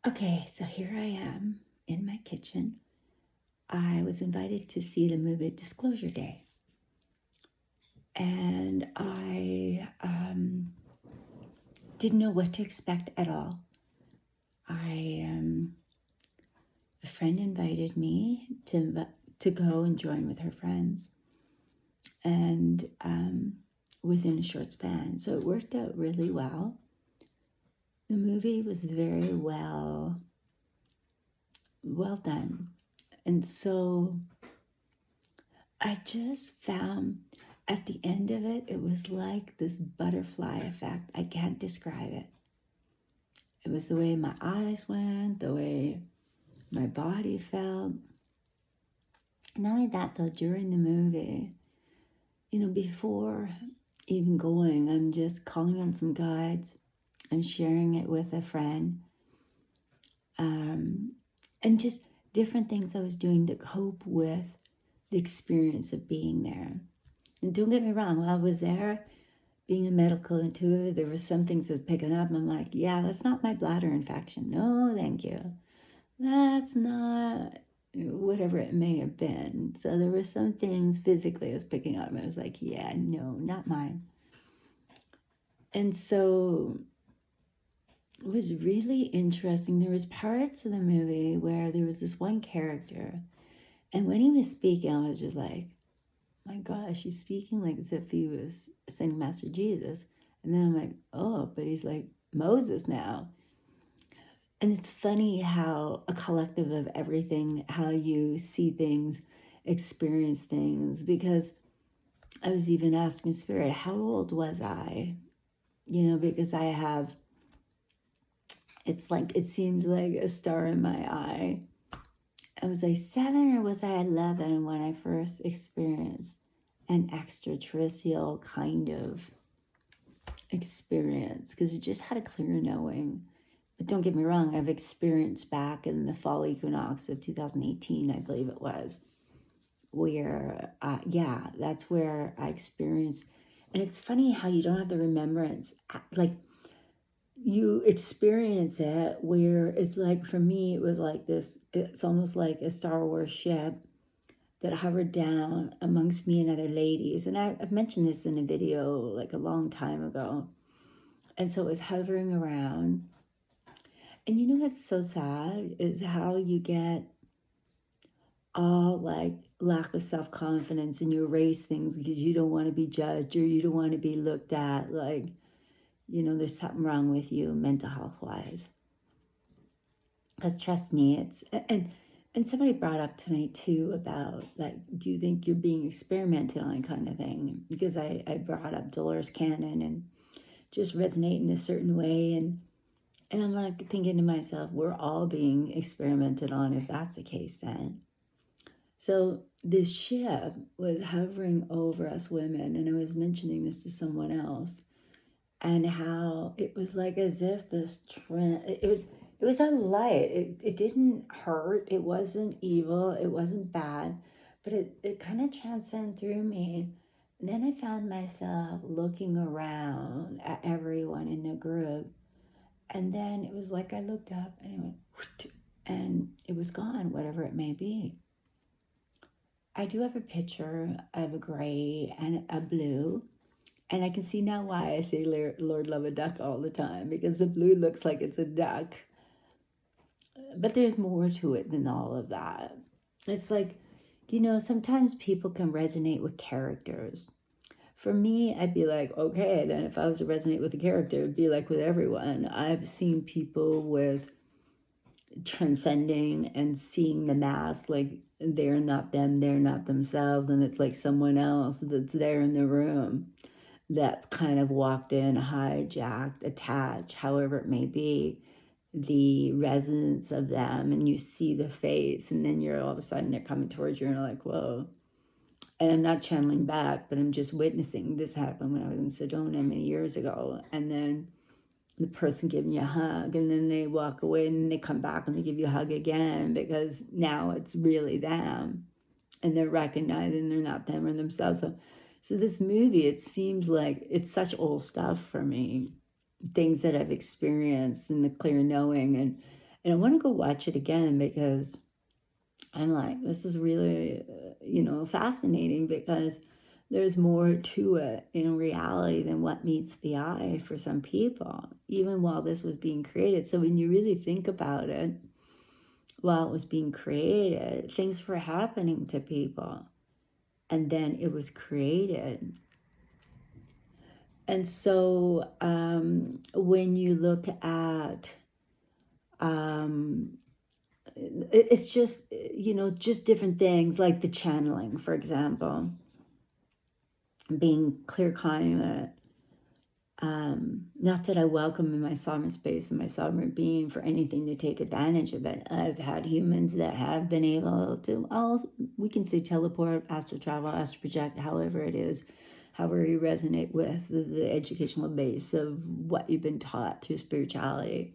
Okay, so here I am in my kitchen. I was invited to see the movie Disclosure Day, and I didn't know what to expect at all. A friend invited me to go and join with her friends, and within a short span, so it worked out really well. The movie was very well done, and so I just found at the end of it, it was like this butterfly effect. I can't describe it. It was the way my eyes went, the way my body felt. Not only that, though, during the movie, before even going, I'm just calling on some guides. I'm sharing it with a friend. And just different things I was doing to cope with the experience of being there. And don't get me wrong, while I was there, being a medical intuitive, there were some things that was picking up. And I'm like, yeah, that's not my bladder infection. No, thank you. That's not whatever it may have been. So there were some things physically I was picking up. And I was like, yeah, no, not mine. And so it was really interesting. There was parts of the movie where there was this one character. And when he was speaking, I was just like, my gosh, he's speaking like as if he was saying Master Jesus. And then I'm like, oh, but he's like Moses now. And it's funny how a collective of everything, how you see things, experience things, because I was even asking Spirit, how old was I? Because it's like, it seems like a star in my eye. Was I 7 or was I 11 when I first experienced an extraterrestrial kind of experience? Because it just had a clear knowing. But don't get me wrong, I've experienced back in the fall equinox of 2018, I believe it was, where, that's where I experienced. And it's funny how you don't have the remembrance. Like, you experience it where it's like, for me, it was like this, it's almost like a Star Wars ship that hovered down amongst me and other ladies. And I've mentioned this in a video like a long time ago. And so it was hovering around. And you know what's so sad is how you get all like lack of self-confidence and you erase things because you don't want to be judged or you don't want to be looked at like, there's something wrong with you mental health wise. Because trust me, it's, and somebody brought up tonight too about like, do you think you're being experimented on kind of thing? Because I brought up Dolores Cannon and just resonate in a certain way. And I'm like thinking to myself, we're all being experimented on if that's the case then. So this ship was hovering over us women, and I was mentioning this to someone else, and how it was like as if this trend, it was a light. It didn't hurt. It wasn't evil. It wasn't bad, but it kind of transcended through me. And then I found myself looking around at everyone in the group. And then it was like I looked up and it went, whoosh, and it was gone, whatever it may be. I do have a picture of a gray and a blue. And I can see now why I say Lord love a duck all the time, because the blue looks like it's a duck. But there's more to it than all of that. It's like, sometimes people can resonate with characters. For me, I'd be like, okay, then if I was to resonate with a character, it'd be like with everyone. I've seen people with transcending and seeing the mask, like they're not them, they're not themselves, and it's like someone else that's there in the room that's kind of walked in, hijacked, attached, however it may be, the resonance of them, and you see the face, and then you're all of a sudden they're coming towards you and you're like, whoa. And I'm not channeling back, but I'm just witnessing this happen when I was in Sedona many years ago. And then the person giving you a hug, and then they walk away and they come back and they give you a hug again, because now it's really them and they're recognizing they're not them or themselves. So this movie, it seems like it's such old stuff for me, things that I've experienced in the clear knowing. And I want to go watch it again because I'm like, this is really, fascinating, because there's more to it in reality than what meets the eye for some people, even while this was being created. So when you really think about it, while it was being created, things were happening to people, and then it was created. And so when you look at, it's just, just different things like the channeling, for example, being clear climate. Not that I welcome in my sovereign space and my sovereign being for anything to take advantage of it. I've had humans that have been able to, we can say teleport, astral travel, astral project, however it is, however you resonate with the educational base of what you've been taught through spirituality.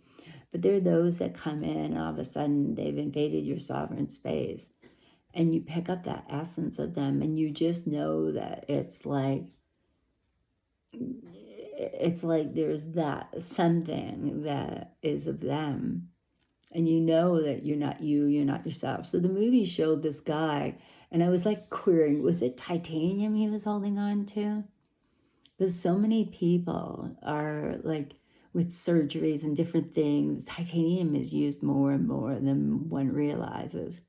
But there are those that come in, all of a sudden they've invaded your sovereign space, and you pick up that essence of them, and you just know that it's like there's that something that is of them, and you know that you're not yourself. So the movie showed this guy, and I was like querying, was it titanium he was holding on to? Because so many people are like, with surgeries and different things, titanium is used more and more than one realizes.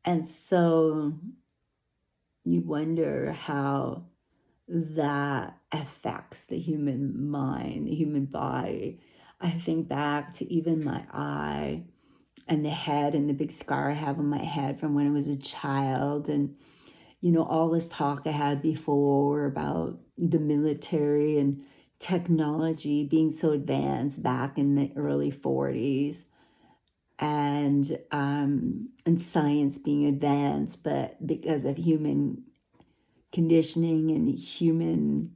And so you wonder how that affects the human mind, the human body. I think back to even my eye and the head and the big scar I have on my head from when I was a child, and all this talk I had before about the military and technology being so advanced back in the early 40s, and science being advanced, but because of human conditioning and human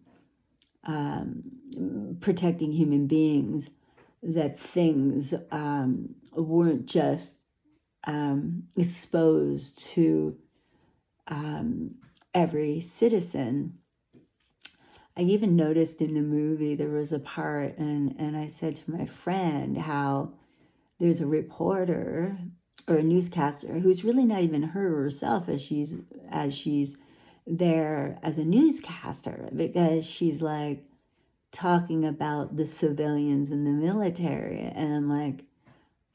protecting human beings, that things weren't just exposed to every citizen. I even noticed in the movie there was a part, and I said to my friend how there's a reporter or a newscaster who's really not even her herself as she's there as a newscaster, because she's like talking about the civilians in the military. And I'm like,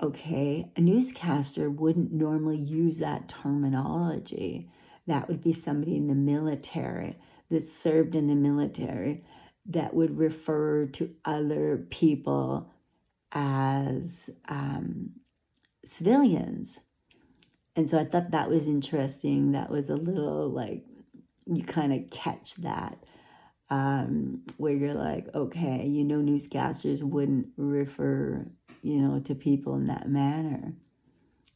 okay, a newscaster wouldn't normally use that terminology. That would be somebody in the military that served in the military that would refer to other people as civilians. And so I thought that was interesting. That was a little like, you kind of catch that, where you're like, okay, newscasters wouldn't refer, to people in that manner.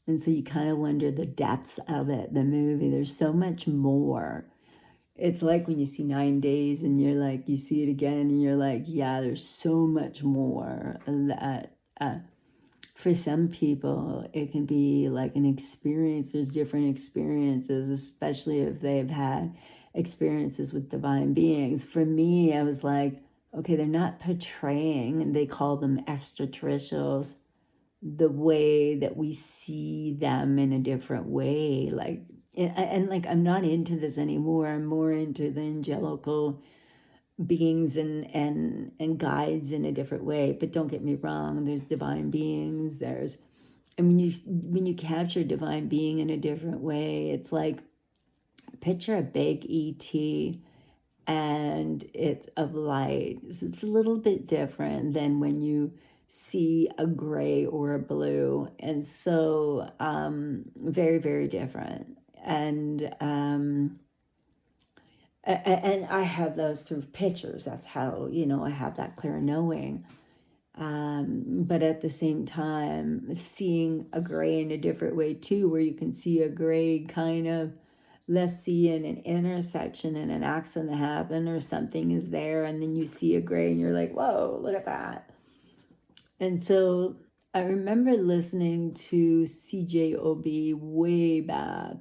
And so you kind of wonder the depths of it, the movie. There's so much more. It's like when you see 9 Days and you're like, you see it again and you're like, yeah, there's so much more that for some people it can be like an experience. There's different experiences, especially if they've had experiences with divine beings. For me, I was like, okay, they're not portraying, and they call them extraterrestrials, the way that we see them in a different way. Like, and like, I'm not into this anymore. I'm more into the angelical beings and guides in a different way. But don't get me wrong, there's divine beings. There's, I mean, when you capture divine being in a different way, it's like, picture a big ET and it's of light. So it's a little bit different than when you see a gray or a blue. And so very, very different. And I have those through pictures. That's how, I have that clear knowing. But at the same time, seeing a gray in a different way too, where you can see a gray kind of, let's see, in an intersection and an accident happened or something is there, and then you see a gray and you're like, whoa, look at that. And so I remember listening to CJOB way back.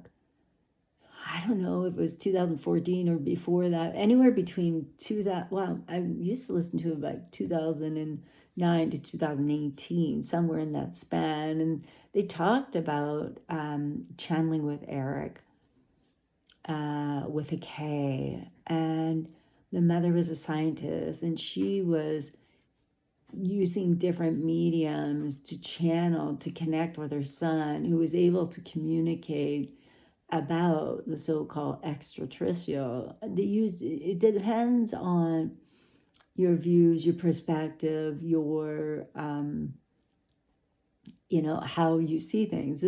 I don't know if it was 2014 or before that, anywhere between I used to listen to it like 2000 and to 2018, somewhere in that span. And they talked about channeling with Eric, with a K. And the mother was a scientist, and she was using different mediums to channel, to connect with her son, who was able to communicate about the so-called extraterrestrial. It depends on your views, your perspective, your how you see things.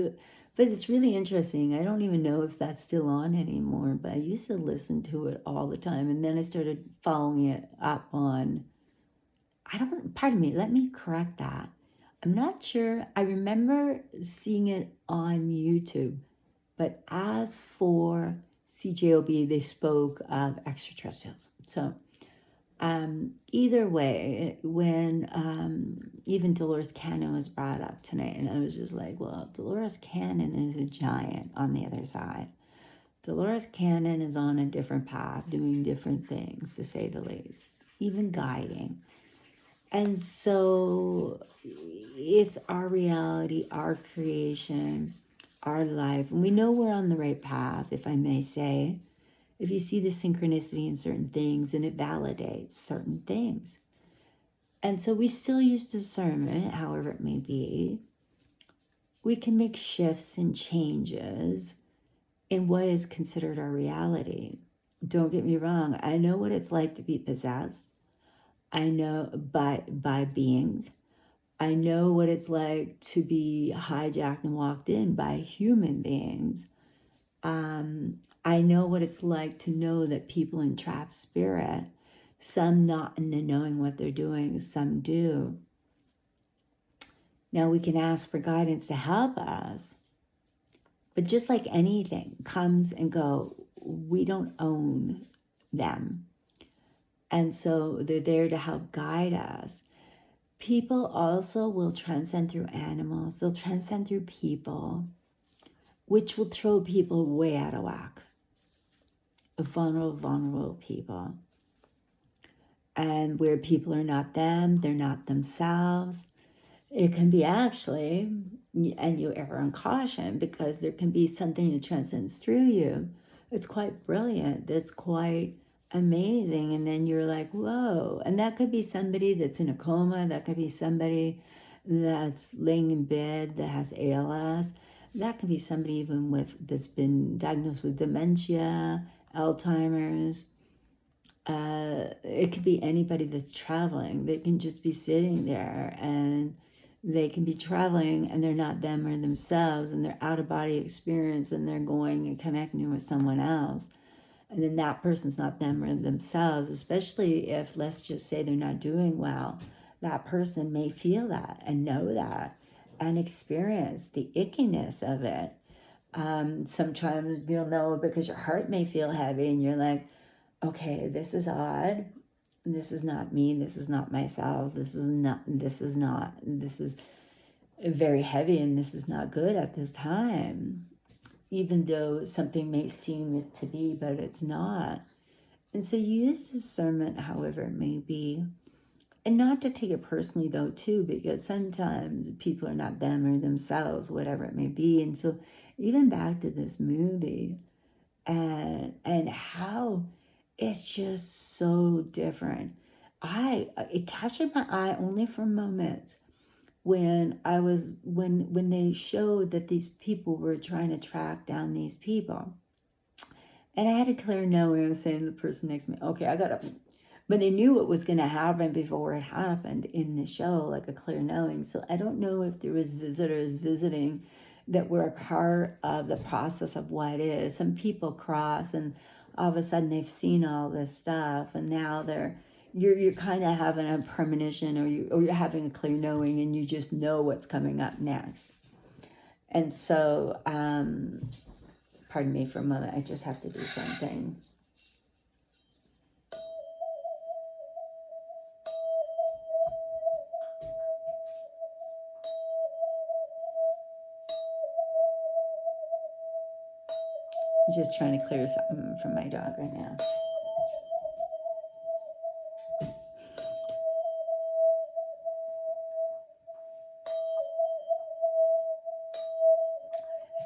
But it's really interesting. I don't even know if that's still on anymore, but I used to listen to it all the time. And then I started following it up on, pardon me, let me correct that. I'm not sure. I remember seeing it on YouTube, but as for CJOB, they spoke of extraterrestrials. So either way, when even Dolores Cannon was brought up tonight, and I was just like, well, Dolores Cannon is a giant on the other side. Dolores Cannon is on a different path, doing different things, to say the least, even guiding. And so it's our reality, our creation, our life. And we know we're on the right path, if I may say, if you see the synchronicity in certain things, and it validates certain things. And so we still use discernment, however it may be. We can make shifts and changes in what is considered our reality. Don't get me wrong. I know what it's like to be possessed. I know by beings. I know what it's like to be hijacked and walked in by human beings. I know what it's like to know that people entrap spirit, some not in the knowing what they're doing, some do. Now we can ask for guidance to help us, but just like anything comes and go, we don't own them. And so they're there to help guide us. People also will transcend through animals. They'll transcend through people, which will throw people way out of whack. Vulnerable people. And where people are not them, they're not themselves. It can be actually, and you err on caution, because there can be something that transcends through you. It's quite brilliant. That's quite amazing. And then you're like, whoa. And that could be somebody that's in a coma. That could be somebody that's laying in bed that has ALS. That could be somebody even that's been diagnosed with dementia, Alzheimer's. It could be anybody that's traveling. They can just be sitting there, and they can be traveling, and they're not them or themselves, and they're out of body experience, and they're going and connecting with someone else. And then that person's not them or themselves, especially if, let's just say, they're not doing well. That person may feel that and know that and experience the ickiness of it. Sometimes you'll know because your heart may feel heavy, and you're like, okay, this is odd. This is not me. This is not myself. This is very heavy, and this is not good at this time. Even though something may seem it to be, but it's not. And so use discernment however it may be. And not to take it personally, though, too, because sometimes people are not them or themselves, whatever it may be. And so even back to this movie and how it's just so different. It captured my eye only for moments when they showed that these people were trying to track down these people. And I had a clear knowing. I was saying to the person next to me, okay, I gotta, but I knew what was gonna happen before it happened in the show, like a clear knowing. So I don't know if there was visitors visiting that were a part of the process of what is. Some people cross, and all of a sudden they've seen all this stuff, and now you're kind of having a premonition, or you're having a clear knowing, and you just know what's coming up next. And so, pardon me for a moment, I just have to do something. I'm just trying to clear something from my dog right now.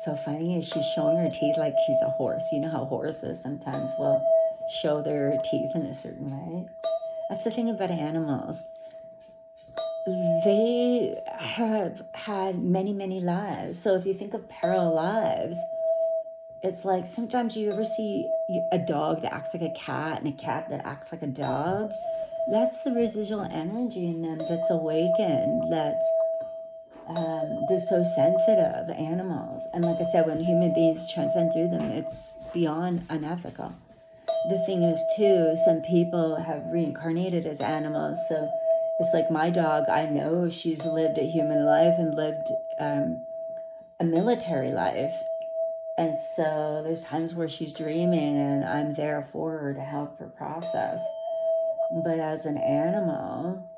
so funny is she's showing her teeth like she's a horse. You know how horses sometimes will show their teeth in a certain way? That's the thing about animals. They have had many, many lives. So if you think of parallel lives, it's like sometimes you ever see a dog that acts like a cat and a cat that acts like a dog. That's the residual energy in them that's awakened. They're so sensitive, animals. And like I said, when human beings transcend through them, it's beyond unethical. The thing is, too, some people have reincarnated as animals. So it's like my dog, I know she's lived a human life and lived a military life. And so there's times where she's dreaming and I'm there for her to help her process. But as an animal,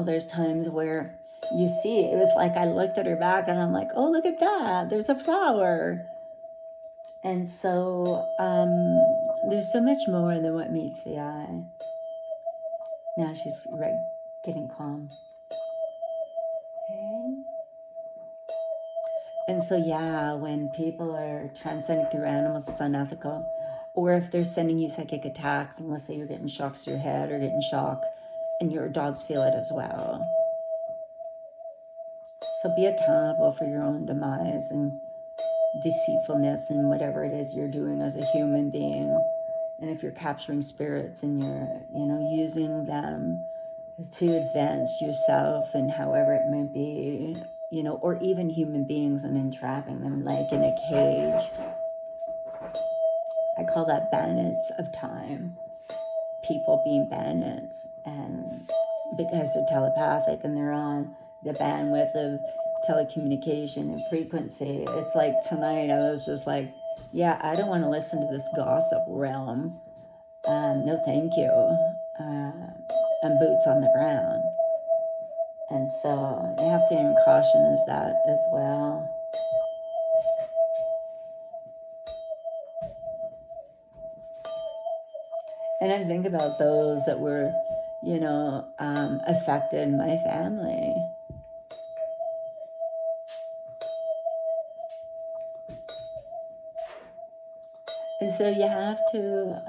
there's times where you see, it was like I looked at her back and I'm like, oh, look at that. There's a flower. And so there's so much more than what meets the eye. Now she's getting calm. Okay. And so, when people are transcending through animals, it's unethical. Or if they're sending you psychic attacks, and let's say you're getting shocks to your head or getting shocked, and your dogs feel it as well. So be accountable for your own demise and deceitfulness and whatever it is you're doing as a human being. And if you're capturing spirits and you're, using them to advance yourself and however it may be, or even human beings and entrapping them like in a cage. I call that bandits of time. People being bandits, and because they're telepathic and they're on the bandwidth of telecommunication and frequency. It's like tonight I was just like, I don't want to listen to this gossip realm. No, thank you. I'm boots on the ground. And so you have to aim caution as that as well. And I think about those that were, affected in my family. And so you have to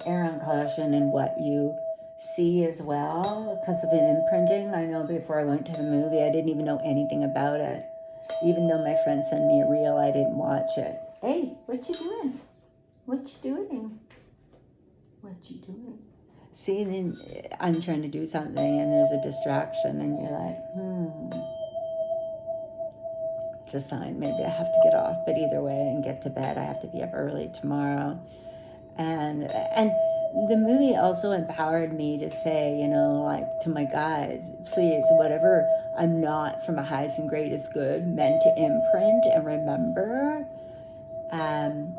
err on caution in what you see as well, because of an imprinting. I know before I went to the movie, I didn't even know anything about it. Even though my friend sent me a reel, I didn't watch it. Hey, what you doing? What you doing? What you doing? See, then I'm trying to do something and there's a distraction and you're like, It's a sign. Maybe I have to get off, but either way, and get to bed. I have to be up early tomorrow. And the movie also empowered me to say, to my guys, please, whatever I'm not from a highest and greatest good meant to imprint and remember,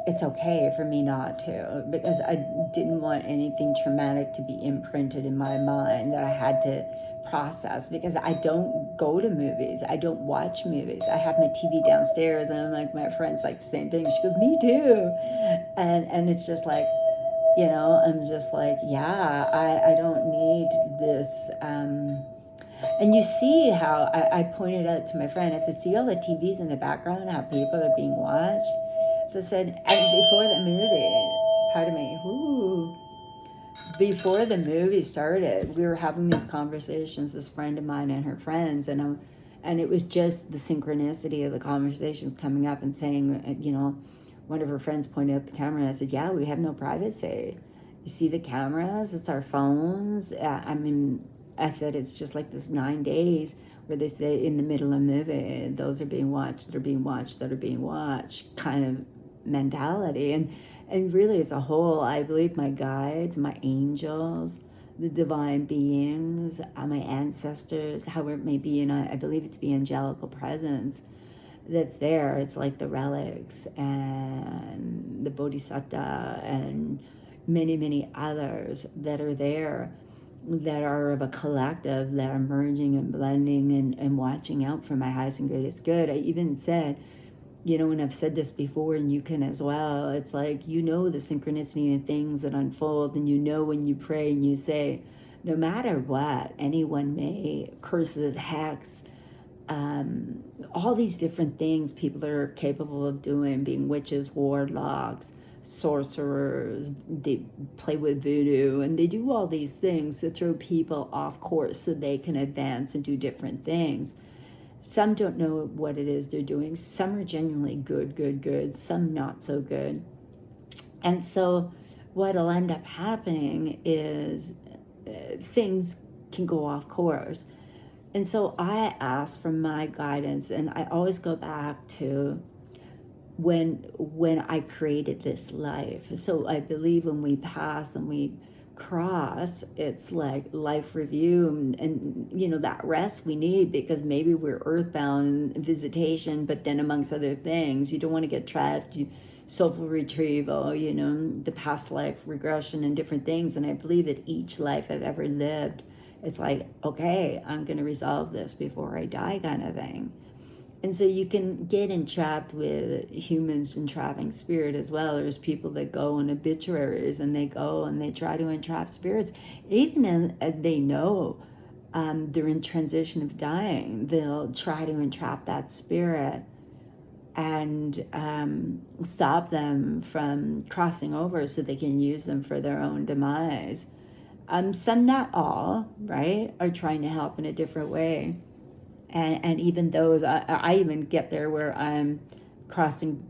it's okay for me not to, because I didn't want anything traumatic to be imprinted in my mind that I had to process, because I don't go to movies. I don't watch movies. I have my TV downstairs and I'm like, my friend's like the same thing. She goes, me too. And it's just like, I'm just like, I don't need this. And you see how I pointed out to my friend, I said, see all the TVs in the background, how people are being watched? So I said, and before the movie, pardon me, before the movie started, we were having these conversations, this friend of mine and her friends, and it was just the synchronicity of the conversations coming up and saying, one of her friends pointed out the camera, and I said, we have no privacy. You see the cameras? It's our phones. I said, it's just like this 9 days where they say in the middle of the movie, those are being watched, that are being watched, that are being watched kind of mentality. And really as a whole, I believe my guides, my angels, the divine beings, my ancestors, however it may be, and I believe it to be angelical presence that's there. It's like the relics and the bodhisattva and many, many others that are there, that are of a collective, that are merging and blending and watching out for my highest and greatest good. I even said, and I've said this before, and you can as well, it's like, the synchronicity and things that unfold, and when you pray and you say, no matter what anyone may curses, hex, all these different things people are capable of doing, being witches, warlocks, sorcerers. They play with voodoo, and they do all these things to throw people off course so they can advance and do different things. Some don't know what it is they're doing. Some are genuinely good. Some not so good. And so what'll end up happening is things can go off course. And so I ask for my guidance, and I always go back to when I created this life. So I believe when we pass and we cross, it's like life review, and you know, that rest we need, because maybe we're earthbound visitation, but then amongst other things, you don't want to get trapped. Soul retrieval, you know, the past life regression and different things. And I believe that each life I've ever lived, it's like, okay, I'm going to resolve this before I die, kind of thing. And so you can get entrapped with humans entrapping spirit as well. There's people that go in obituaries, and they go and they try to entrap spirits. Even as they know they're in transition of dying, they'll try to entrap that spirit and stop them from crossing over so they can use them for their own demise. Some, not all, right, are trying to help in a different way. And even those, I even get there where I'm crossing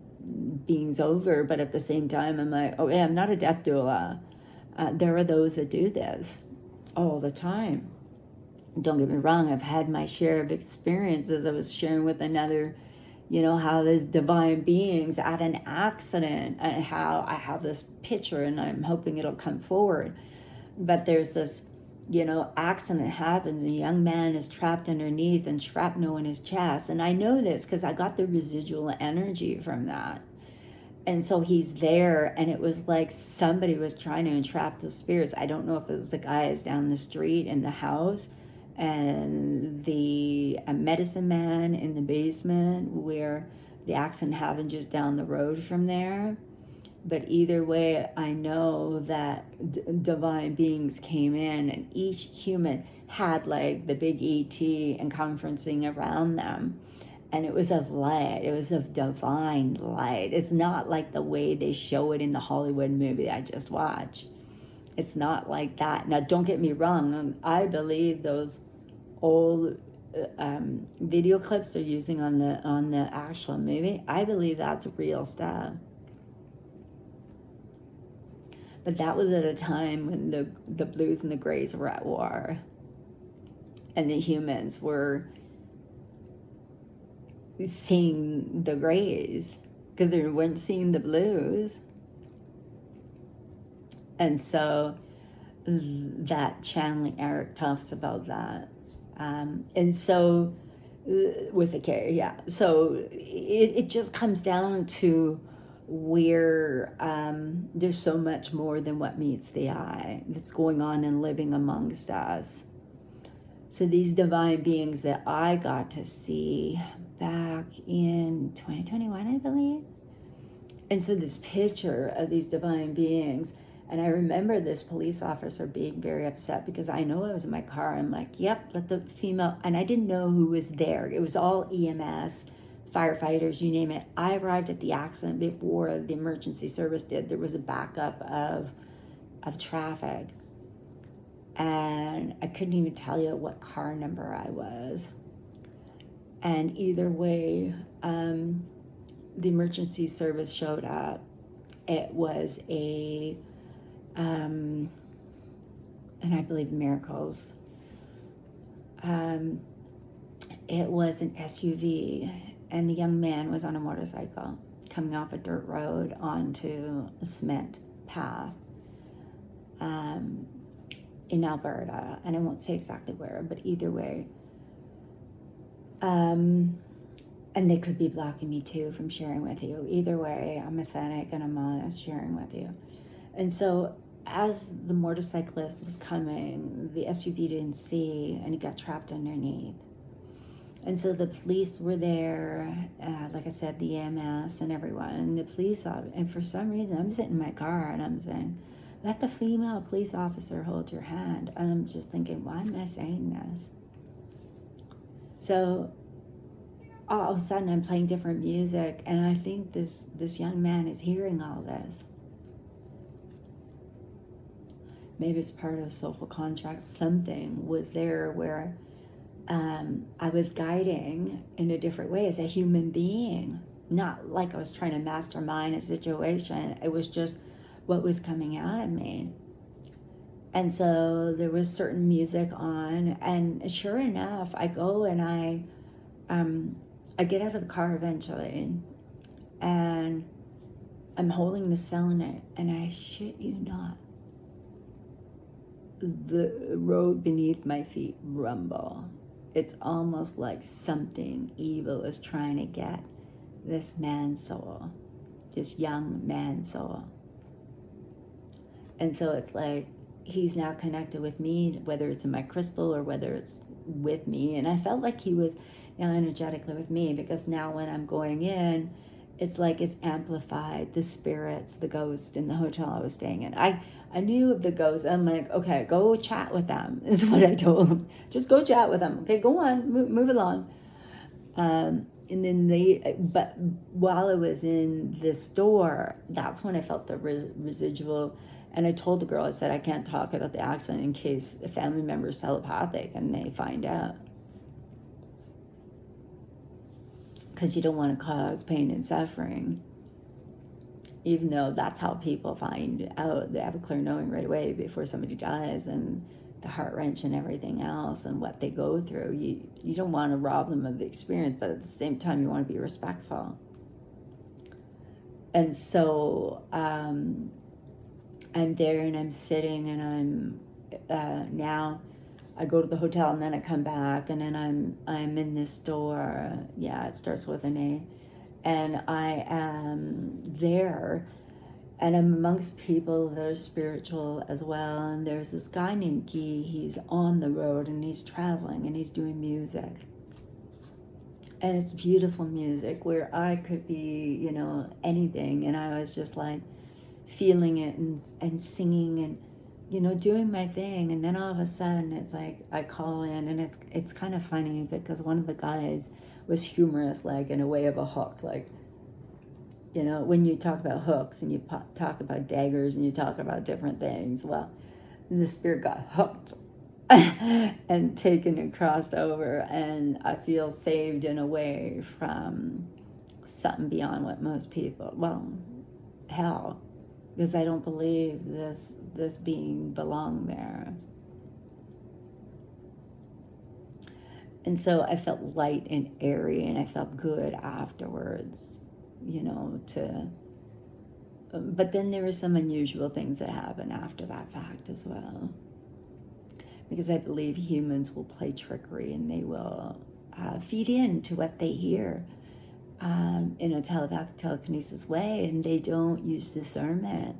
beings over, but at the same time, I'm like, oh yeah, I'm not a death doula. There are those that do this all the time. Don't get me wrong, I've had my share of experiences. I was sharing with another, you know, how there's divine beings at an accident, and how I have this picture and I'm hoping it'll come forward. But there's this, you know, accident happens, a young man is trapped underneath and shrapnel in his chest. And I know this because I got the residual energy from that. And so he's there, and it was like somebody was trying to entrap those spirits. I don't know if it was the guys down the street in the house, and the medicine man in the basement where the accident happened just down the road from there. But either way, I know that divine beings came in, and each human had like the big ET and conferencing around them. And it was of light. It was of divine light. It's not like the way they show it in the Hollywood movie I just watched. It's not like that. Now, don't get me wrong. I believe those old video clips they're using on the actual movie, I believe that's real stuff. But that was at a time when the blues and the grays were at war, and the humans were seeing the grays because they weren't seeing the blues. And so that channeling Eric talks about that. And so with the K, yeah. So it just comes down to where there's so much more than what meets the eye that's going on and living amongst us. So these divine beings that I got to see back in 2021, I believe. And so this picture of these divine beings, and I remember this police officer being very upset because I know I was in my car. I'm like, yep, let the female, and I didn't know who was there. It was all EMS, firefighters, you name it. I arrived at the accident before the emergency service did. There was a backup of traffic. And I couldn't even tell you what car number I was. And either way, the emergency service showed up. It was and I believe miracles. It was an SUV, and the young man was on a motorcycle coming off a dirt road onto a cement path. In Alberta, and I won't say exactly where, but either way. And they could be blocking me too from sharing with you. Either way, I'm authentic and I'm honest sharing with you. And so as the motorcyclist was coming, the SUV didn't see, and he got trapped underneath. And so the police were there, like I said, the EMS and everyone, and the police, and for some reason, I'm sitting in my car and I'm saying, let the female police officer hold your hand. And I'm just thinking, why am I saying this? So all of a sudden I'm playing different music, and I think this young man is hearing all this. Maybe it's part of a social contract. Something was there where I was guiding in a different way as a human being. Not like I was trying to mastermind a situation. It was just what was coming out of me. And so there was certain music on, and sure enough, I go and I get out of the car eventually, and I'm holding the cylinder, and I shit you not, the road beneath my feet rumble. It's almost like something evil is trying to get this man's soul, this young man's soul. And so it's like he's now connected with me, whether it's in my crystal or whether it's with me. And I felt like he was now energetically with me, because now when I'm going in, it's like it's amplified, the spirits, the ghosts in the hotel I was staying in. I knew of the ghosts. I'm like, okay, go chat with them, is what I told him. Just go chat with them. Okay, go on, move along. And then but while I was in the store, that's when I felt the residual. And I told the girl, I said, I can't talk about the accident in case a family member is telepathic and they find out. Because you don't want to cause pain and suffering. Even though that's how people find out. They have a clear knowing right away before somebody dies, and the heart wrench and everything else and what they go through. You don't want to rob them of the experience, but at the same time you want to be respectful. And so I'm there and I'm sitting, and I'm now I go to the hotel, and then I come back, and then I'm in this store. Yeah, it starts with an A. And I am there, and I'm amongst people that are spiritual as well. And there's this guy named Guy. He's on the road, and he's traveling, and he's doing music. And it's beautiful music where I could be, anything. And I was just like feeling it and singing and, doing my thing. And then all of a sudden it's like I call in, and it's kind of funny because one of the guys was humorous, like in a way of a hook, like, when you talk about hooks and you talk about daggers and you talk about different things, well, the spirit got hooked and taken and crossed over, and I feel saved in a way from something beyond what most people, well, hell, because I don't believe this being belonged there. And so I felt light and airy, and I felt good afterwards, but then there were some unusual things that happened after that fact as well. Because I believe humans will play trickery, and they will feed into what they hear in a telepathic telekinesis way, and they don't use discernment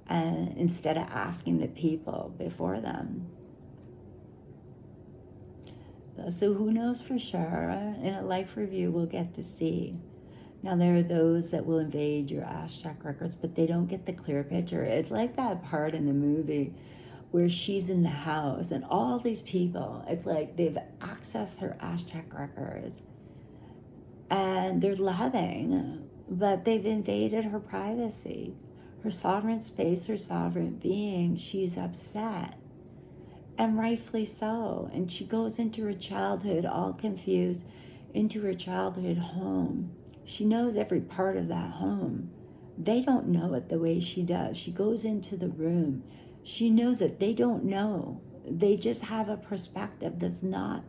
instead of asking the people before them. So who knows for sure? In a life review, we'll get to see. Now, there are those that will invade your Ashtak records, but they don't get the clear picture. It's like that part in the movie where she's in the house, and all these people, it's like they've accessed her Ashtak records, and they're loving, but they've invaded her privacy, her sovereign space, her sovereign being. She's upset. And rightfully so. And she goes into her childhood all confused, into her childhood home. She knows every part of that home. They don't know it the way she does. She goes into the room. She knows it. They don't know. They just have a perspective that's not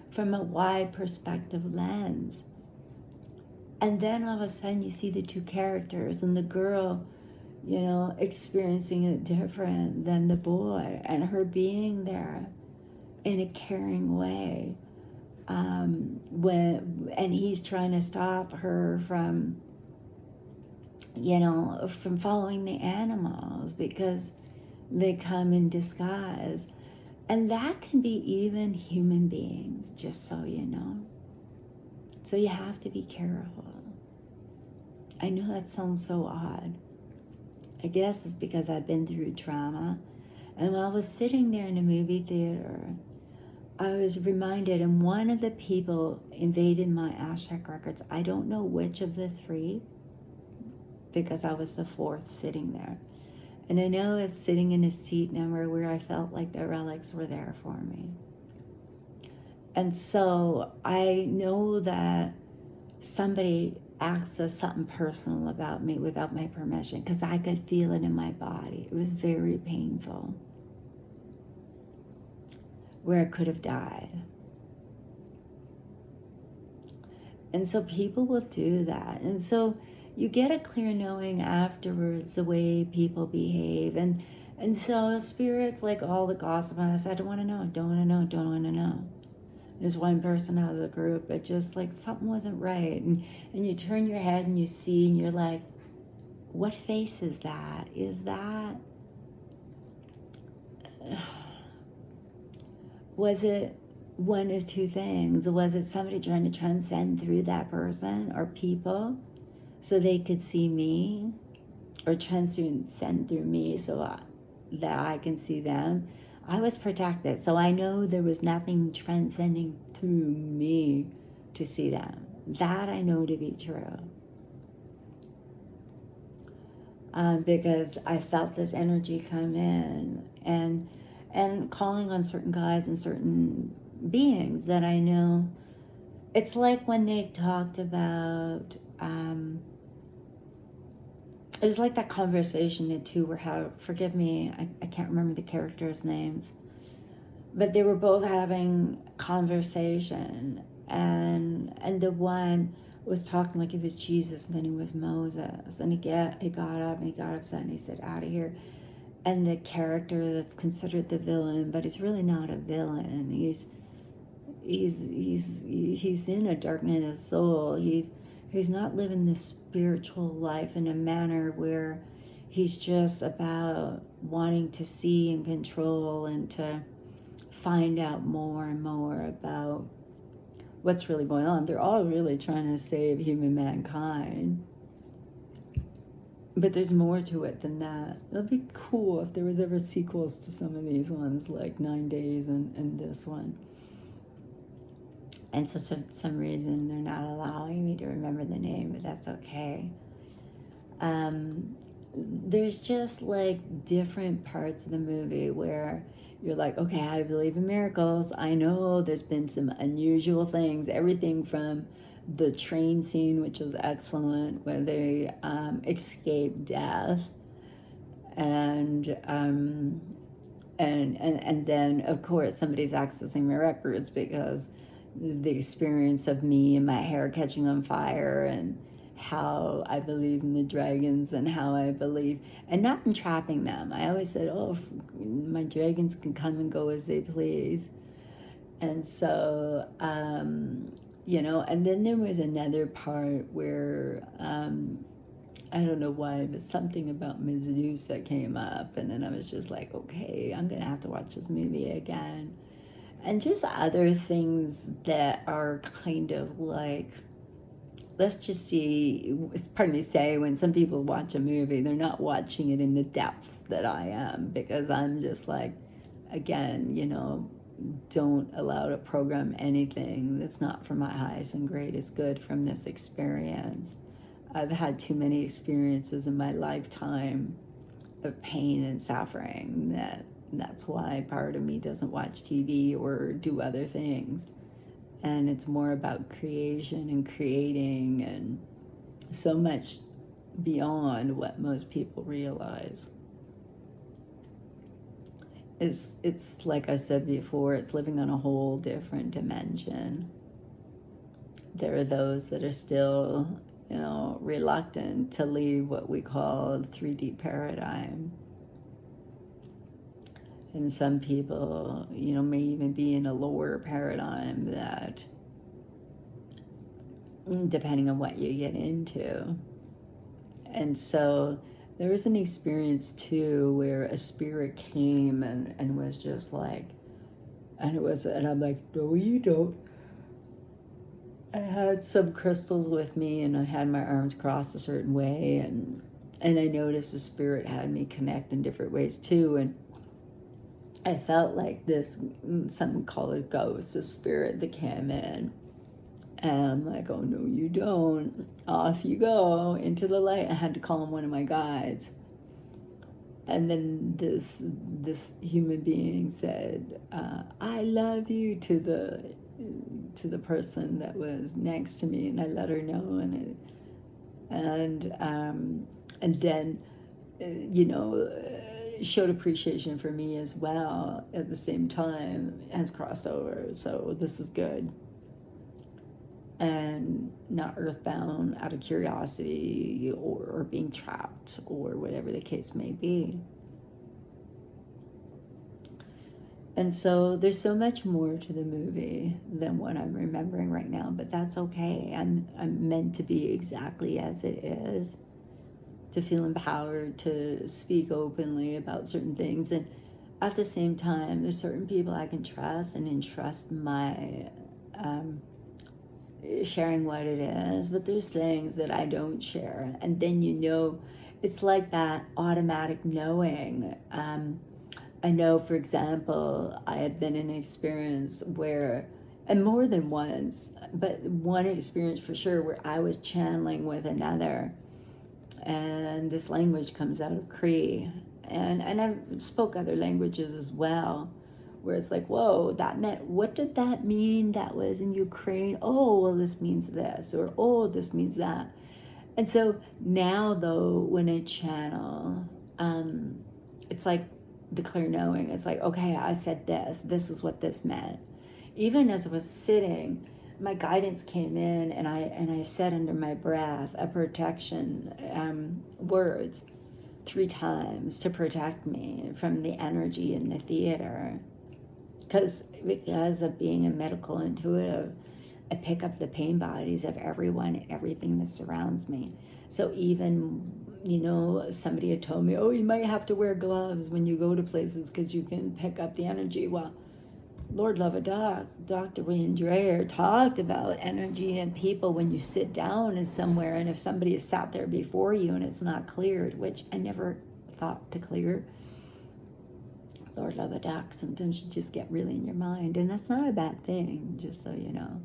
from a wide perspective lens. And then all of a sudden you see the two characters, and the girl, experiencing it different than the boy, and her being there in a caring way. And he's trying to stop her from following the animals because they come in disguise. And that can be even human beings, just so you know. So you have to be careful. I know that sounds so odd. I guess it's because I've been through trauma. And while I was sitting there in a movie theater, I was reminded, and one of the people invaded my Ashtrack records. I don't know which of the three, because I was the fourth sitting there. And I know I was sitting in a seat number where I felt like the relics were there for me. And so I know that somebody accessed something personal about me without my permission, because I could feel it in my body. It was very painful, where I could have died. And so people will do that. And so you get a clear knowing afterwards the way people behave. And so spirits, like all the gossip, I said, I don't want to know, don't want to know, don't want to know. There's one person out of the group, but just like something wasn't right. And you turn your head and you see, and you're like, what face is that? Is that, was it one of two things? Was it somebody trying to transcend through that person or people so they could see me, or transcend through me so that I can see them? I was protected, so I know there was nothing transcending through me to see them. That I know to be true. Because I felt this energy come in, and calling on certain guides and certain beings that I know. It's like when they talked about, it was like that conversation the two were having. Forgive me, I can't remember the characters' names, but they were both having conversation, and the one was talking like he was Jesus, and then he was Moses, and he got up and he got upset and he said, "Out of here." And the character that's considered the villain, but he's really not a villain. He's in a darkness of soul. He's not living this spiritual life in a manner where he's just about wanting to see and control and to find out more and more about what's really going on. They're all really trying to save human mankind. But there's more to it than that. It'd be cool if there was ever sequels to some of these ones, like 9 Days and this one. And so for some reason, they're not allowing me to remember the name, but that's okay. There's just like different parts of the movie where you're like, okay, I believe in miracles. I know there's been some unusual things, everything from the train scene, which was excellent, where they escape death, and then of course somebody's accessing my records because the experience of me and my hair catching on fire, and how I believe in the dragons, and how I believe, and not entrapping them. I always said, oh, my dragons can come and go as they please. And so, and then there was another part where, I don't know why, but something about Medusa came up, and then I was just like, okay, I'm gonna have to watch this movie again. And just other things that are kind of like, let's just see, pardon me say, when some people watch a movie, they're not watching it in the depth that I am, because I'm just like, again, don't allow to program anything that's not for my highest and greatest good from this experience. I've had too many experiences in my lifetime of pain and suffering that's why part of me doesn't watch TV or do other things. And it's more about creation and creating, and so much beyond what most people realize. It's like I said before, it's living on a whole different dimension. There are those that are still, reluctant to leave what we call the 3D paradigm. And some people, may even be in a lower paradigm that, depending on what you get into. And so there was an experience too where a spirit came and was just like, and I'm like, no, you don't. I had some crystals with me, and I had my arms crossed a certain way, and I noticed the spirit had me connect in different ways too, I felt like this, some call it ghost, a spirit that came in. And I'm like, oh, no, you don't. Off you go into the light. I had to call him one of my guides. And then this human being said, I love you to the person that was next to me. And I let her know. And then, showed appreciation for me as well at the same time, has crossed over. So this is good. And not earthbound out of curiosity or being trapped or whatever the case may be. And so there's so much more to the movie than what I'm remembering right now, but that's okay. I'm meant to be exactly as it is, to feel empowered to speak openly about certain things. And at the same time, there's certain people I can trust and entrust my sharing what it is, but there's things that I don't share. And then it's like that automatic knowing. I know, for example, I had been in an experience where, and more than once, but one experience for sure, where I was channeling with another, and this language comes out of Cree, and I spoke other languages as well, where it's like, whoa, that meant, what did that mean? That was in Ukraine. Oh, well, this means this, or oh, this means that. And so now, though, when I channel, it's like the clear knowing. It's like, okay, I said this is what this meant. Even as I was sitting, my guidance came in, and I said under my breath a protection words 3 times to protect me from the energy in the theater. Because of being a medical intuitive, I pick up the pain bodies of everyone and everything that surrounds me. So even, somebody had told me, oh, you might have to wear gloves when you go to places because you can pick up the energy. Well, Lord love a doc, Dr. Wayne Dreyer talked about energy and people when you sit down in somewhere, and if somebody has sat there before you and it's not cleared, which I never thought to clear. Lord love a doc, sometimes you just get really in your mind, and that's not a bad thing, just so you know.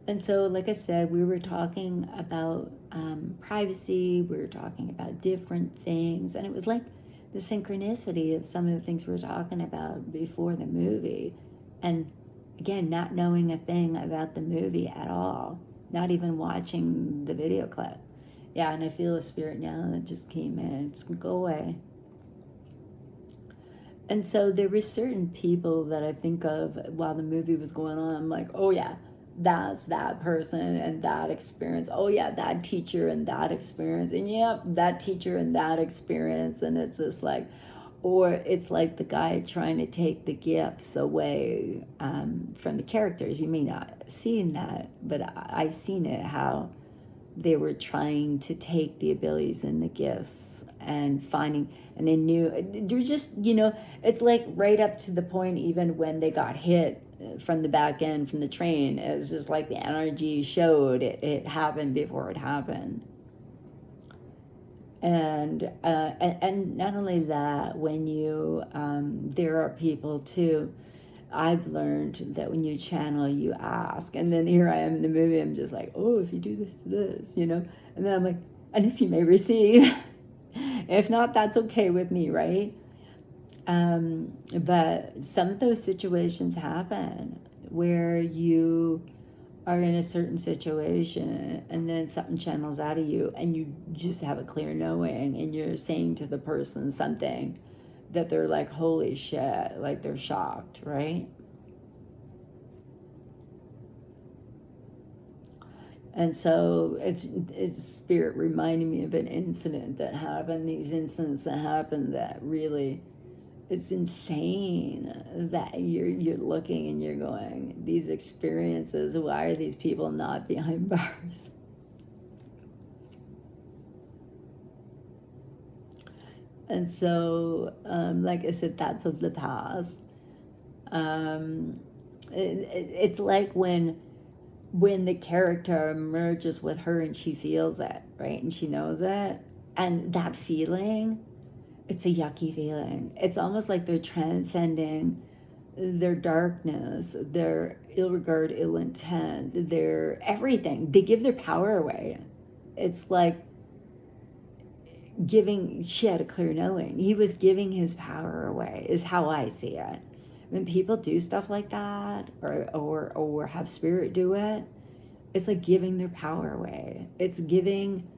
And so, like I said, we were talking about privacy, we were talking about different things, and it was like the synchronicity of some of the things we were talking about before the movie. And again, not knowing a thing about the movie at all, not even watching the video clip. Yeah, and I feel a spirit now that just came in. It's gonna go away. And so there were certain people that I think of while the movie was going on. I'm like, oh yeah, that's that person and that experience. Oh yeah, that teacher and that experience. And yep, that teacher and that experience. And it's just like, or it's like the guy trying to take the gifts away from the characters. You may not have seen that, but I've seen it, how they were trying to take the abilities and the gifts and finding, and they knew, they're just, it's like right up to the point, even when they got hit from the back end from the train, it was just like the energy showed it happened before it happened. And not only that, when you, there are people too, I've learned that when you channel, you ask. And then here I am in the movie, I'm just like, oh, if you do this, and then I'm like, and if you may receive, if not, that's okay with me, right? But some of those situations happen where you are in a certain situation and then something channels out of you and you just have a clear knowing, and you're saying to the person something that they're like, holy shit, like they're shocked, right? And so it's spirit reminding me of an incident that happened, these incidents that happened that really, it's insane that you're looking and you're going, these experiences, why are these people not behind bars? And so, like I said, that's of the past. It's like when the character merges with her and she feels it, right? And she knows it. And that feeling it's a yucky feeling. It's almost like they're transcending their darkness, their ill regard, ill intent, their everything. They give their power away. It's like she had a clear knowing. He was giving his power away, is how I see it. When people do stuff like that, or have spirit do it, it's like giving their power away. It's giving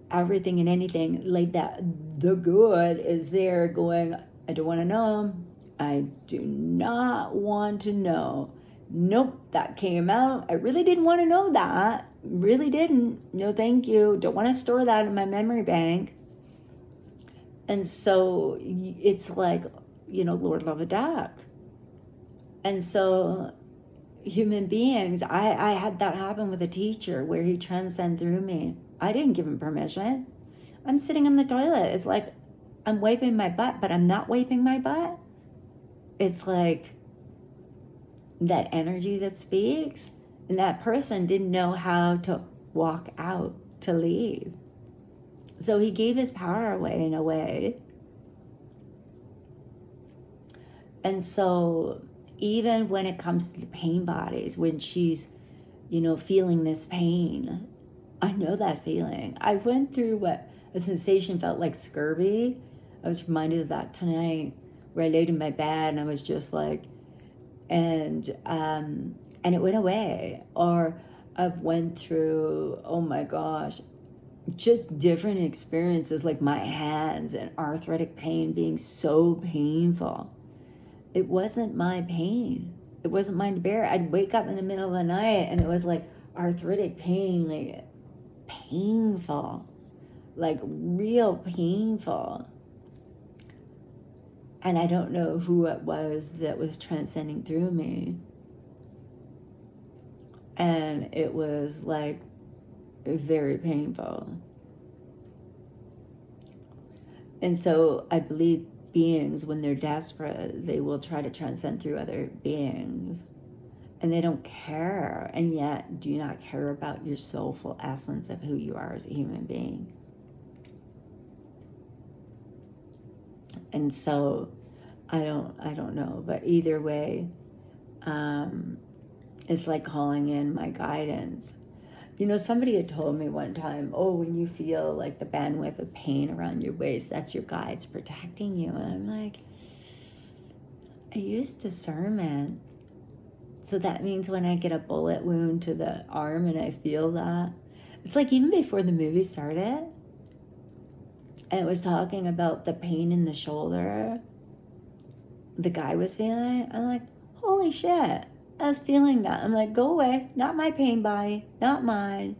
everything and anything like that. The good is there going, I don't want to know. I do not want to know. Nope, that came out. I really didn't want to know that. Really didn't. No, thank you. Don't want to store that in my memory bank. And so it's like, Lord love a duck. And so human beings, I had that happen with a teacher where he transcended through me. I didn't give him permission. I'm sitting in the toilet. It's like I'm wiping my butt, but I'm not wiping my butt. It's like that energy that speaks, and that person didn't know how to walk out, to leave. So he gave his power away in a way. And so even when it comes to the pain bodies, when she's, feeling this pain, I know that feeling. I went through what a sensation felt like scurvy. I was reminded of that tonight, where I laid in my bed and I was just like, and it went away. Or I've went through, oh my gosh, just different experiences, like my hands and arthritic pain being so painful. It wasn't my pain. It wasn't mine to bear. I'd wake up in the middle of the night and it was like arthritic pain, like painful, like real painful. And I don't know who it was that was transcending through me. And it was like very painful. And so I believe beings, when they're desperate, they will try to transcend through other beings. And they don't care, and yet do not care about your soulful essence of who you are as a human being. And so I don't know, but either way, it's like calling in my guidance. Somebody had told me one time, oh, when you feel like the bandwidth of pain around your waist, that's your guides protecting you. And I'm like, I use discernment. So that means when I get a bullet wound to the arm and I feel that, it's like even before the movie started, and it was talking about the pain in the shoulder the guy was feeling, I'm like, holy shit. I was feeling that. I'm like, go away. Not my pain body. Not mine.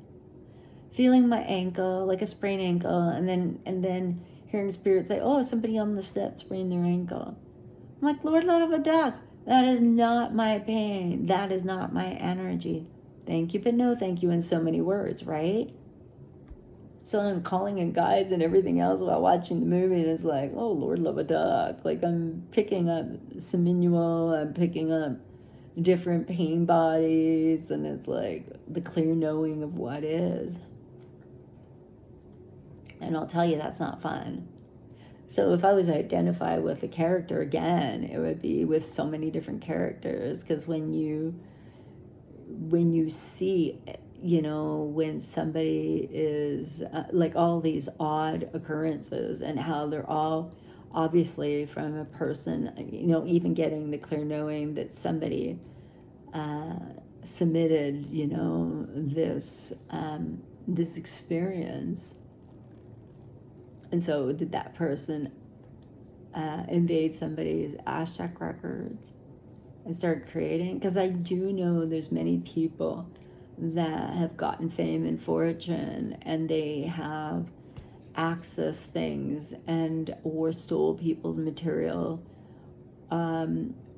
Feeling my ankle, like a sprained ankle. And then hearing spirits say, oh, somebody on the set sprained their ankle. I'm like, Lord, Lord of a duck. That is not my pain. That is not my energy. Thank you, but no thank you in so many words, right? So I'm calling in guides and everything else while watching the movie. And it's like, oh, Lord, love a duck. Like I'm picking up Seminual. I'm picking up different pain bodies, and it's like the clear knowing of what is. And I'll tell you, that's not fun. So if I was to identify with a character again, it would be with so many different characters, because when you see, when somebody is like all these odd occurrences, and how they're all obviously from a person, even getting the clear knowing that somebody submitted, this experience. And so did that person invade somebody's Ashtak records and start creating? Because I do know there's many people that have gotten fame and fortune, and they have accessed things or stole people's material,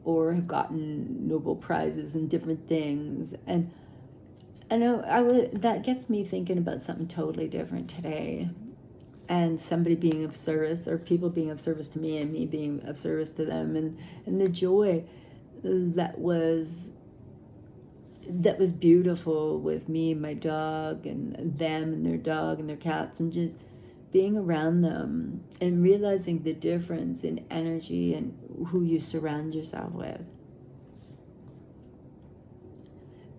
or have gotten Nobel Prizes and different things. And I know that gets me thinking about something totally different today. And somebody being of service, or people being of service to me and me being of service to them, and the joy that was beautiful with me and my dog and them and their dog and their cats, and just being around them and realizing the difference in energy and who you surround yourself with.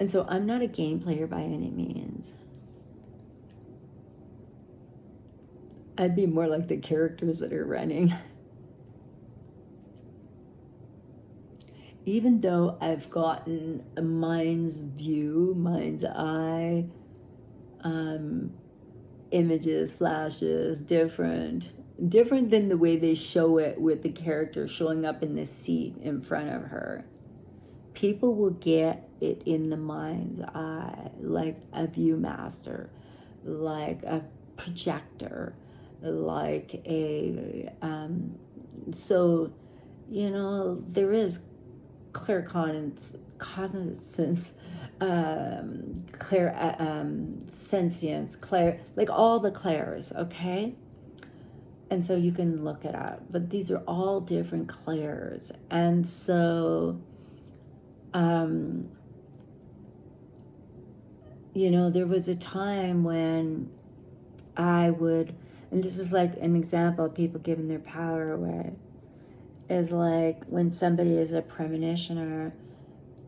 And so I'm not a game player by any means. I'd be more like the characters that are running. Even though I've gotten a mind's view, mind's eye, images, flashes, different than the way they show it with the character showing up in the seat in front of her. People will get it in the mind's eye, like a viewmaster, like a projector, like a, so, you know, there is claircognizance, sentience, like all the clairs, okay? And so you can look it up, but these are all different clairs. And so, you know, there was a time when I would, and this is like an example of people giving their power away, is like when somebody is a premonitioner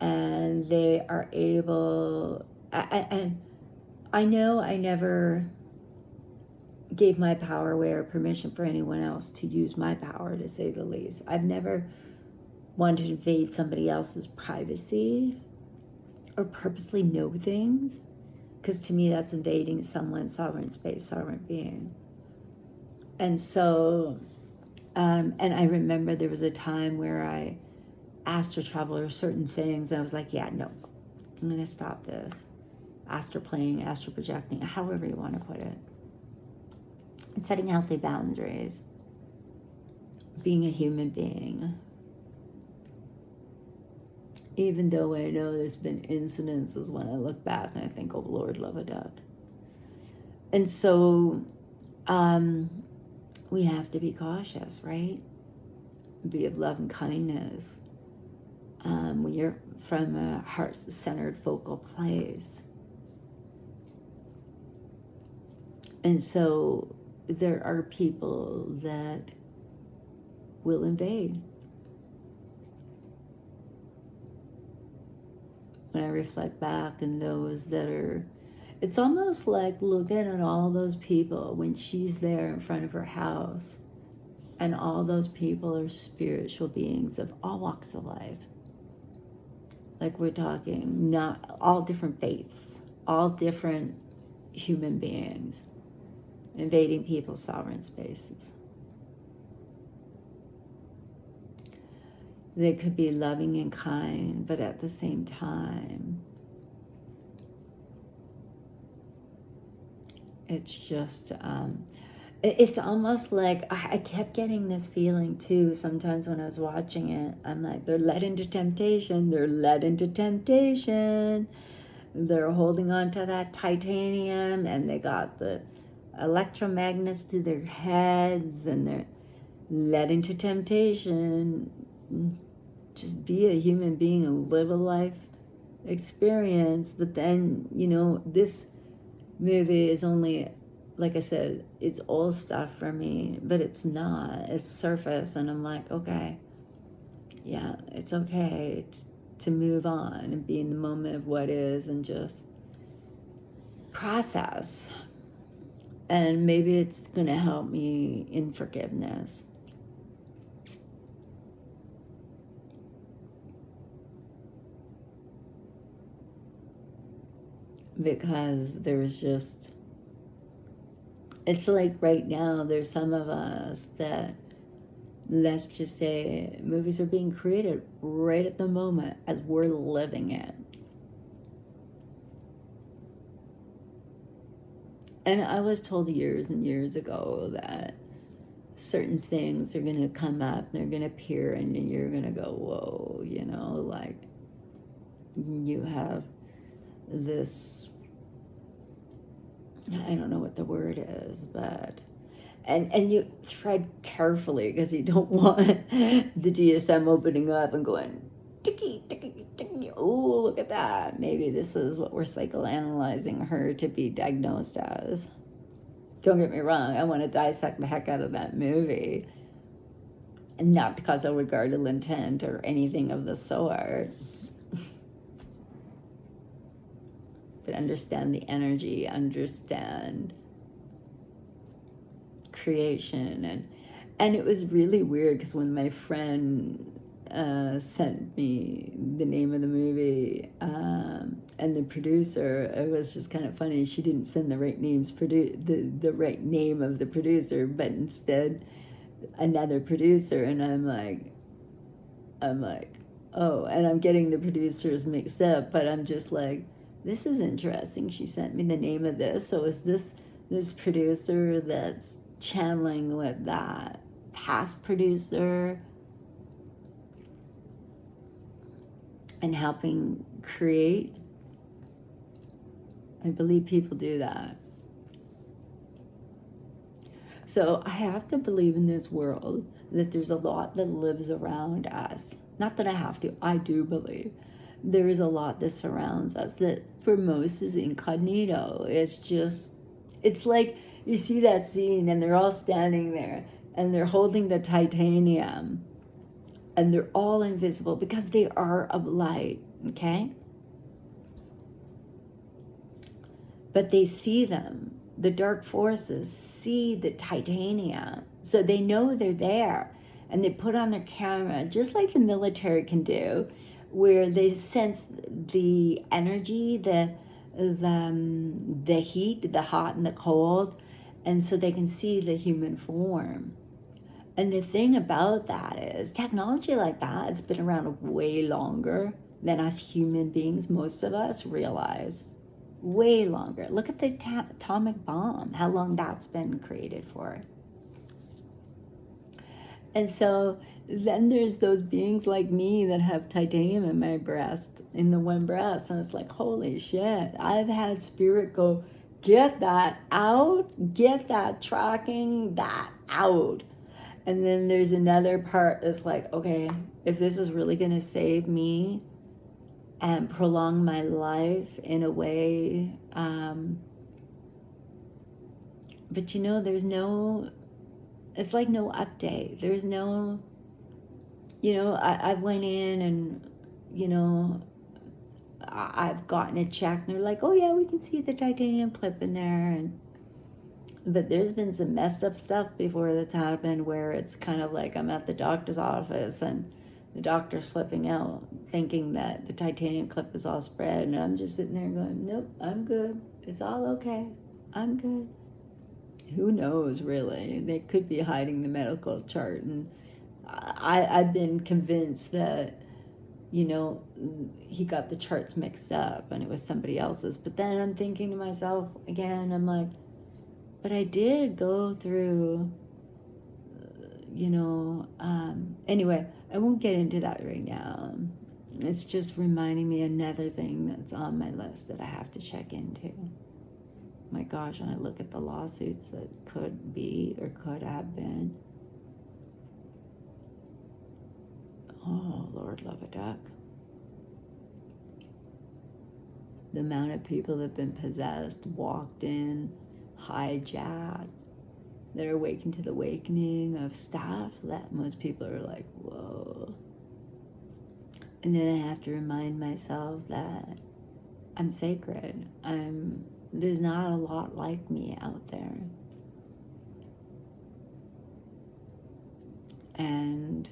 and they are able, and I know I never gave my power away or permission for anyone else to use my power, to say the least. I've never wanted to invade somebody else's privacy or purposely know things, because to me that's invading someone's sovereign space, sovereign being. And so, and I remember there was a time where I astral traveled certain things, and I was like, yeah, no, I'm going to stop this. Astral playing, astral projecting, however you want to put it. And setting healthy boundaries. Being a human being. Even though I know there's been incidences when I look back and I think, oh Lord, love a duck. And so we have to be cautious, right? Be of love and kindness when you're from a heart-centered focal place. And so there are people that will invade. When I reflect back, and those that are, it's almost like looking at all those people when she's there in front of her house, and all those people are spiritual beings of all walks of life. Like we're talking, not all different faiths, all different human beings invading people's sovereign spaces. They could be loving and kind, but at the same time, it's just, it's almost like, I kept getting this feeling too, sometimes when I was watching it. I'm like, they're led into temptation, they're led into temptation. They're holding on to that titanium, and they got the electromagnets to their heads, and they're led into temptation. Just be a human being and live a life experience. But then, you know, this movie is only, like I said, it's old stuff for me, but it's not. It's surface, and I'm like, okay, yeah, it's okay to move on and be in the moment of what is and just process. And maybe it's going to help me in forgiveness. Because there's just, it's like right now there's some of us that, let's just say, movies are being created right at the moment as we're living it. And I was told years and years ago that certain things are going to come up, they're going to appear, and then you're going to go, whoa, you know, like you have this, I don't know what the word is, but and you tread carefully, because you don't want the DSM opening up and going ticky ticky ticky, oh look at that, maybe this is what we're psychoanalyzing her to be diagnosed as. Don't get me wrong, I want to dissect the heck out of that movie. And not because of regarded intent or anything of the sort. But understand the energy, understand creation. And it was really weird because when my friend sent me the name of the movie and the producer, it was just kind of funny. She didn't send the right the right name of the producer, but instead another producer. And I'm like, oh, and I'm getting the producers mixed up, but I'm just like, this is interesting. She sent me the name of this. So is this producer that's channeling with that past producer and helping create? I believe people do that. So I have to believe in this world that there's a lot that lives around us. Not that I have to, I do believe. There is a lot that surrounds us that for most is incognito. It's like you see that scene and they're all standing there and they're holding the titanium and they're all invisible because they are of light, okay? But they see them. The dark forces see the titanium, so they know they're there, and they put on their camera, just like the military can do, where they sense the energy, the heat, the hot and the cold, and so they can see the human form. And the thing about that is, technology like that has been around way longer than us human beings, most of us, realize. Way longer. Look at the atomic bomb, how long that's been created for. And so then there's those beings like me that have titanium in my breast, in the one breast, and it's like, holy shit, I've had spirit go, get that out, get that tracking, that out. And then there's another part that's like, okay, if this is really going to save me and prolong my life in a way, but you know, there's no, it's like no update. There's no, you know, I went in and, you know, I've gotten a check and they're like, oh yeah, we can see the titanium clip in there. But there's been some messed up stuff before that's happened where it's kind of like I'm at the doctor's office and the doctor's flipping out, thinking that the titanium clip is all spread, and I'm just sitting there going, nope, I'm good. It's all okay. I'm good. Who knows, really? They could be hiding the medical chart, and I've been convinced that, you know, he got the charts mixed up and it was somebody else's. But then I'm thinking to myself again, I'm like, but I did go through, you know, anyway, I won't get into that right now. It's just reminding me another thing that's on my list that I have to check into. My gosh, when I look at the lawsuits that could be or could have been. Oh, Lord, love a duck. The amount of people that have been possessed, walked in, hijacked, that are awakened to the awakening of stuff that most people are like, whoa. And then I have to remind myself that I'm sacred. There's not a lot like me out there. And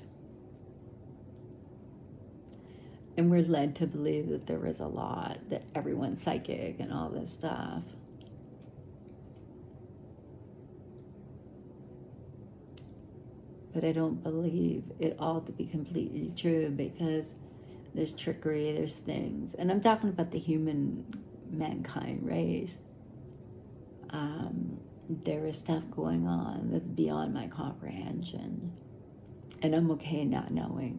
we're led to believe that there is a lot, that everyone's psychic and all this stuff. But I don't believe it all to be completely true, because there's trickery, there's things. And I'm talking about the human mankind race. There is stuff going on that's beyond my comprehension. And I'm okay not knowing.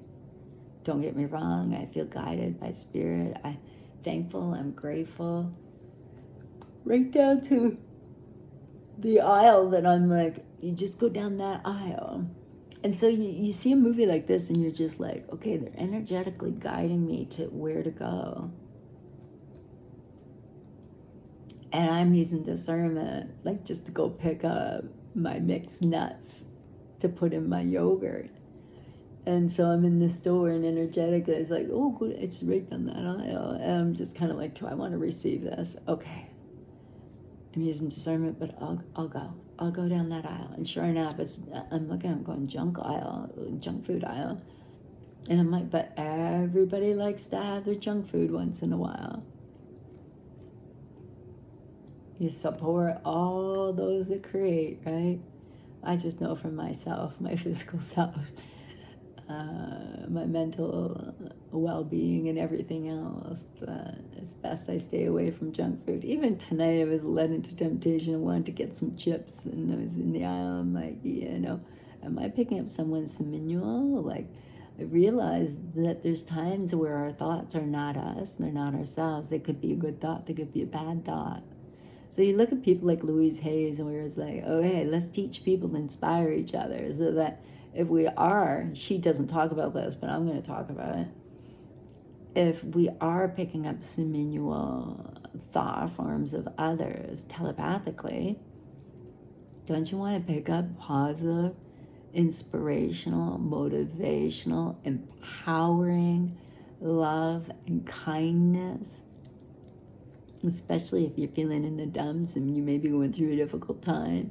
Don't get me wrong, I feel guided by spirit. I'm thankful, I'm grateful. Right down to the aisle that I'm like, you just go down that aisle. And so you see a movie like this and you're just like, okay, they're energetically guiding me to where to go. And I'm using discernment, like just to go pick up my mixed nuts to put in my yogurt. And so I'm in the store, and energetically it's like, oh, good, it's right down that aisle. And I'm just kind of like, do I want to receive this? Okay. I'm using discernment, but I'll go down that aisle. And sure enough, I'm going junk food aisle. And I'm like, but everybody likes to have their junk food once in a while. You support all those that create, right? I just know for myself, my physical self, my mental well-being and everything else, it's best I stay away from junk food. Even tonight I was led into temptation. I wanted to get some chips, and I was in the aisle. I'm like, am I picking up someone's manual? Like, I realized that there's times where our thoughts are not us, they're not ourselves. They could be a good thought, they could be a bad thought. So you look at people like Louise Hayes, and where it's like, oh, hey, let's teach people to inspire each other, so that if we are, she doesn't talk about this, but I'm going to talk about it. If we are picking up seminal thought forms of others telepathically, don't you want to pick up positive, inspirational, motivational, empowering love and kindness? Especially if you're feeling in the dumps and you may be going through a difficult time.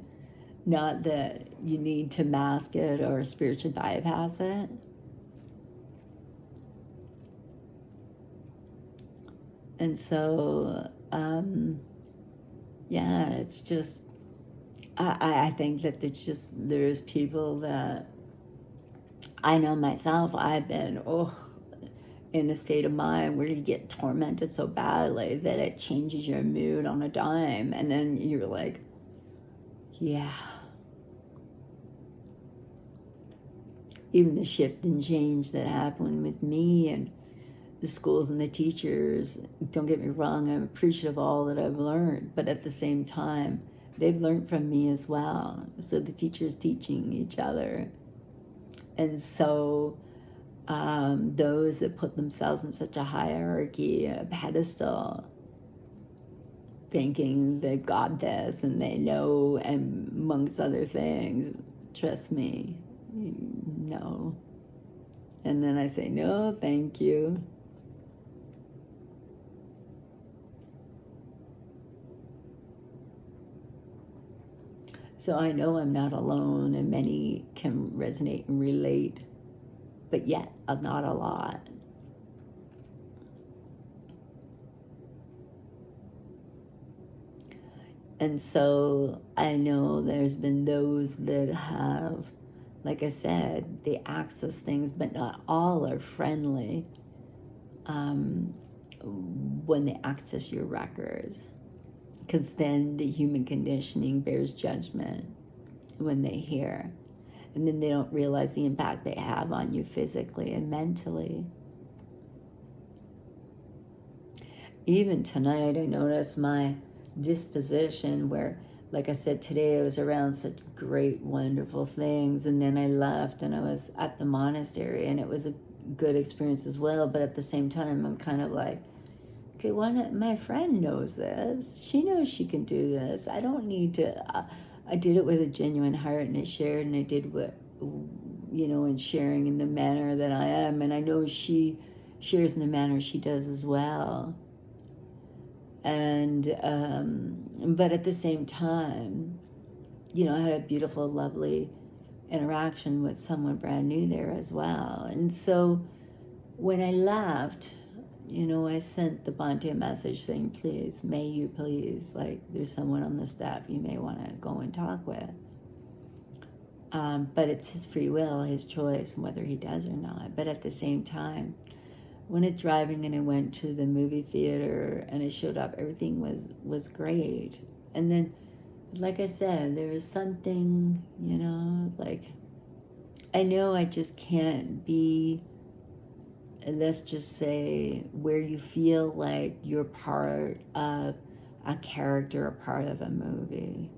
Not that you need to mask it or spiritually bypass it. And so, it's just, I think that there's people that, I know myself, I've been, in a state of mind where you get tormented so badly that it changes your mood on a dime. And then you're like, yeah. Even the shift and change that happened with me and the schools and the teachers, don't get me wrong, I'm appreciative of all that I've learned, but at the same time, they've learned from me as well. So the teachers teaching each other. And so those that put themselves in such a hierarchy, a pedestal, thinking they've got this and they know, and amongst other things, trust me, no. And then I say, no, thank you. So I know I'm not alone, and many can resonate and relate, but yet not a lot. And so I know there's been those that have, like I said, they access things, but not all are friendly when they access your records. Because then the human conditioning bears judgment when they hear. And then they don't realize the impact they have on you physically and mentally. Even tonight, I noticed my disposition where, like I said, today I was around such great, wonderful things. And then I left and I was at the monastery, and it was a good experience as well. But at the same time, I'm kind of like, okay, why not? My friend knows this. She knows she can do this. I don't need to. I did it with a genuine heart, and I shared, and I did what, and sharing in the manner that I am. And I know she shares in the manner she does as well. And, but at the same time, I had a beautiful, lovely interaction with someone brand new there as well. And so when I left, I sent the Bhante a message saying, please, may you please, like, there's someone on the step you may want to go and talk with. But it's his free will, his choice, whether he does or not. But at the same time, when it's driving and I went to the movie theater and I showed up, everything was great. And then, like I said, there was something, like, I know I just can't be, let's just say, where you feel like you're part of a character, a part of a movie.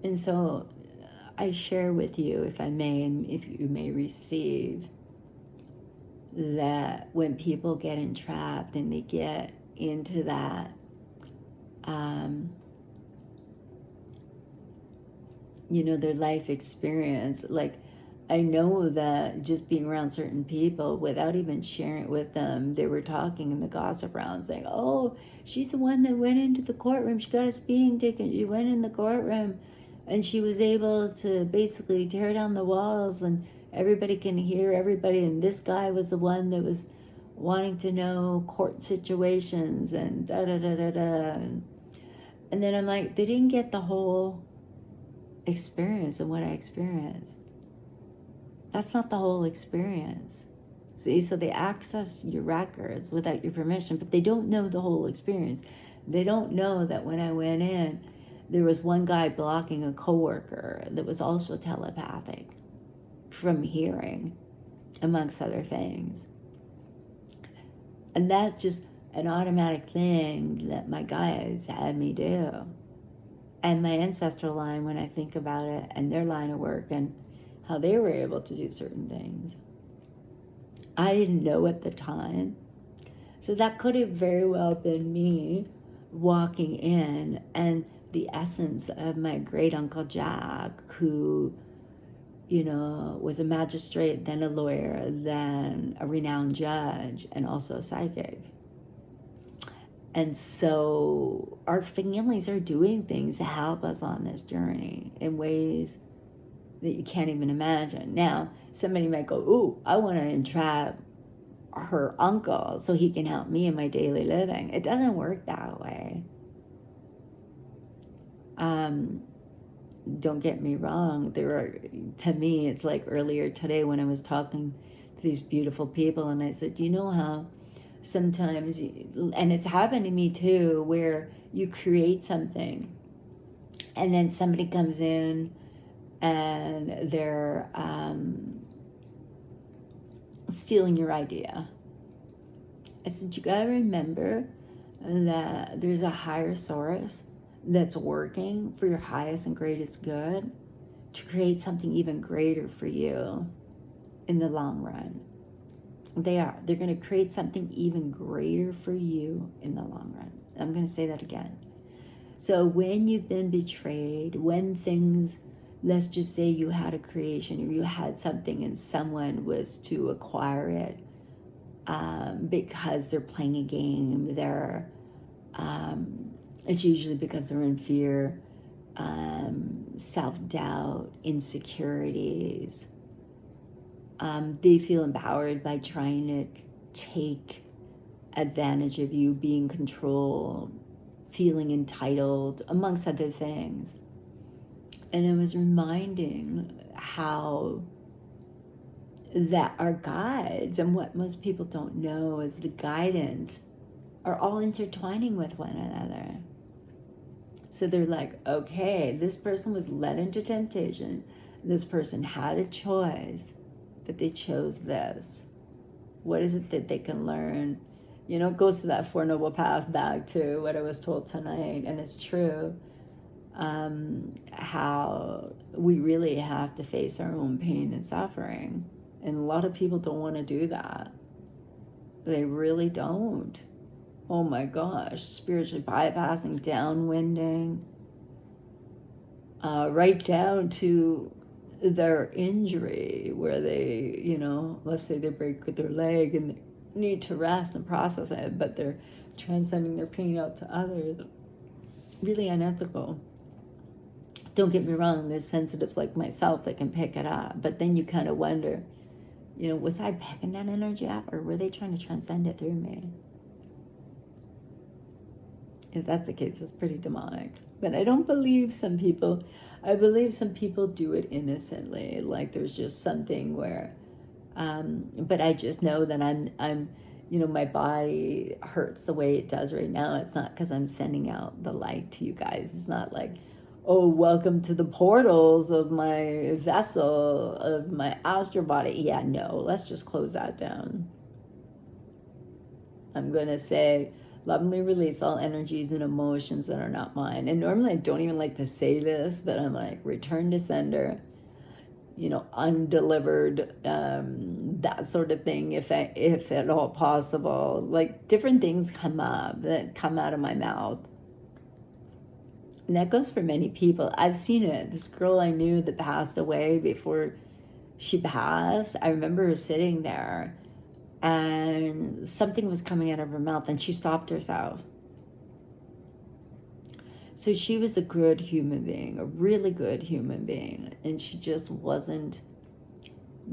And so I share with you, if I may, and if you may receive, that when people get entrapped and they get into that, their life experience. Like, I know that just being around certain people without even sharing it with them, they were talking in the gossip round saying, oh, she's the one that went into the courtroom. She got a speeding ticket. She went in the courtroom and she was able to basically tear down the walls and everybody can hear everybody. And this guy was the one that was wanting to know court situations and da-da-da-da-da. And then I'm like, they didn't get the whole experience of what I experienced. That's not the whole experience. See, so they access your records without your permission, but they don't know the whole experience. They don't know that when I went in, there was one guy blocking a coworker that was also telepathic from hearing, amongst other things. And that's just an automatic thing that my guides had me do. And my ancestral line, when I think about it, and their line of work, and how they were able to do certain things, I didn't know at the time. So that could have very well been me walking in, and the essence of my great uncle Jack, who, was a magistrate, then a lawyer, then a renowned judge, and also a psychic. And so our families are doing things to help us on this journey in ways that you can't even imagine. Now, somebody might go, ooh, I want to entrap her uncle so he can help me in my daily living. It doesn't work that way. Don't get me wrong. To me, it's like earlier today when I was talking to these beautiful people, and I said, you know how sometimes, and it's happened to me too, where you create something and then somebody comes in and they're stealing your idea. I said, you gotta remember that there's a higher source that's working for your highest and greatest good to create something even greater for you in the long run. They're going to create something even greater for you in the long run. I'm going to say that again. So when you've been betrayed, when things, let's just say you had a creation or you had something and someone was to acquire it because they're playing a game, it's usually because they're in fear, self-doubt, insecurities. They feel empowered by trying to take advantage of you, being controlled, feeling entitled, amongst other things. And it was reminding how that our guides, and what most people don't know is the guidance, are all intertwining with one another. So they're like, okay, this person was led into temptation. This person had a choice, but they chose this. What is it that they can learn? It goes to that Four Noble Path back to what I was told tonight, and it's true. How we really have to face our own pain and suffering. And a lot of people don't want to do that. They really don't. Oh my gosh, spiritually bypassing, downwinding, right down to their injury where they, let's say they break their leg and they need to rest and process it, but they're transcending their pain out to others. Really unethical. Don't get me wrong, there's sensitives like myself that can pick it up, but then you kind of wonder, was I picking that energy up, or were they trying to transcend it through me? If that's the case, it's pretty demonic. But I don't believe some people, I believe some people do it innocently. Like there's just something where, but I just know that I'm, my body hurts the way it does right now. It's not because I'm sending out the light to you guys. It's not like, oh, welcome to the portals of my vessel, of my astral body. Yeah, no, let's just close that down. I'm going to say, lovingly release all energies and emotions that are not mine. And normally I don't even like to say this, but I'm like, return to sender. undelivered, that sort of thing, if at all possible. Like, different things come up that come out of my mouth. And that goes for many people. I've seen it. This girl I knew that passed away before she passed, I remember her sitting there and something was coming out of her mouth and she stopped herself. So she was a good human being, a really good human being, and she just wasn't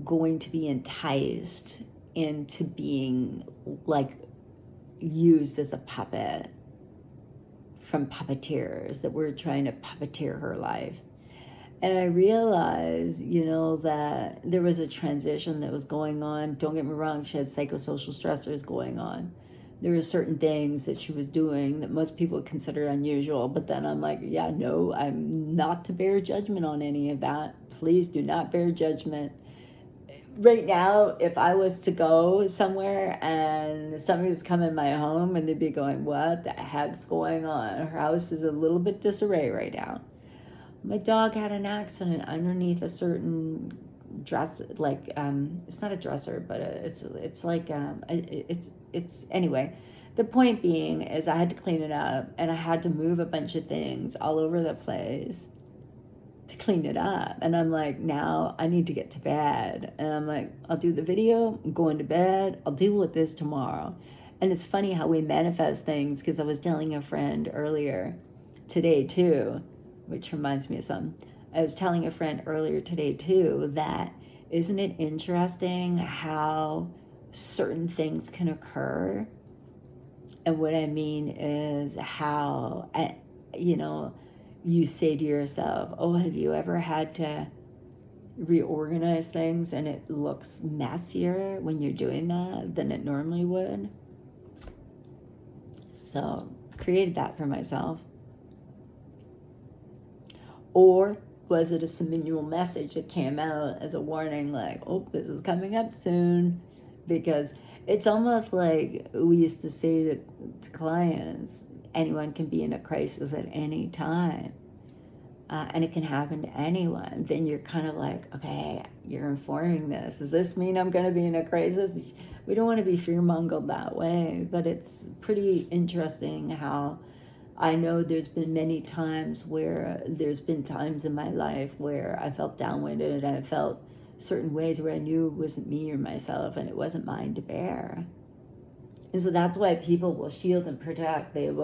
going to be enticed into being like used as a puppet from puppeteers that were trying to puppeteer her life. And I realized, that there was a transition that was going on. Don't get me wrong, she had psychosocial stressors going on. There were certain things that she was doing that most people would consider unusual. But then I'm like, yeah, no, I'm not to bear judgment on any of that. Please do not bear judgment. Right now, if I was to go somewhere and somebody was coming in my home and they'd be going, what the heck's going on? Her house is a little bit disarray right now. My dog had an accident underneath a certain dress, like, it's not a dresser, but it's like, it's anyway. The point being is I had to clean it up and I had to move a bunch of things all over the place to clean it up. And I'm like, now I need to get to bed. And I'm like, I'll do the video, I'm going to bed, I'll deal with this tomorrow. And it's funny how we manifest things, because I was telling a friend earlier today too, which reminds me of something. I was telling a friend earlier today too that isn't it interesting how certain things can occur? And what I mean is how, you say to yourself, oh, have you ever had to reorganize things and it looks messier when you're doing that than it normally would? So, created that for myself. Or was it a subliminal message that came out as a warning, like, oh, this is coming up soon? Because it's almost like we used to say to clients, anyone can be in a crisis at any time. And it can happen to anyone. Then you're kind of like, okay, you're informing this. Does this mean I'm going to be in a crisis? We don't want to be fear-mongered that way. But it's pretty interesting how I know there's been many times where there's been times in my life where I felt downwinded. I felt certain ways where I knew it wasn't me or myself and it wasn't mine to bear. And so that's why people will shield and protect. They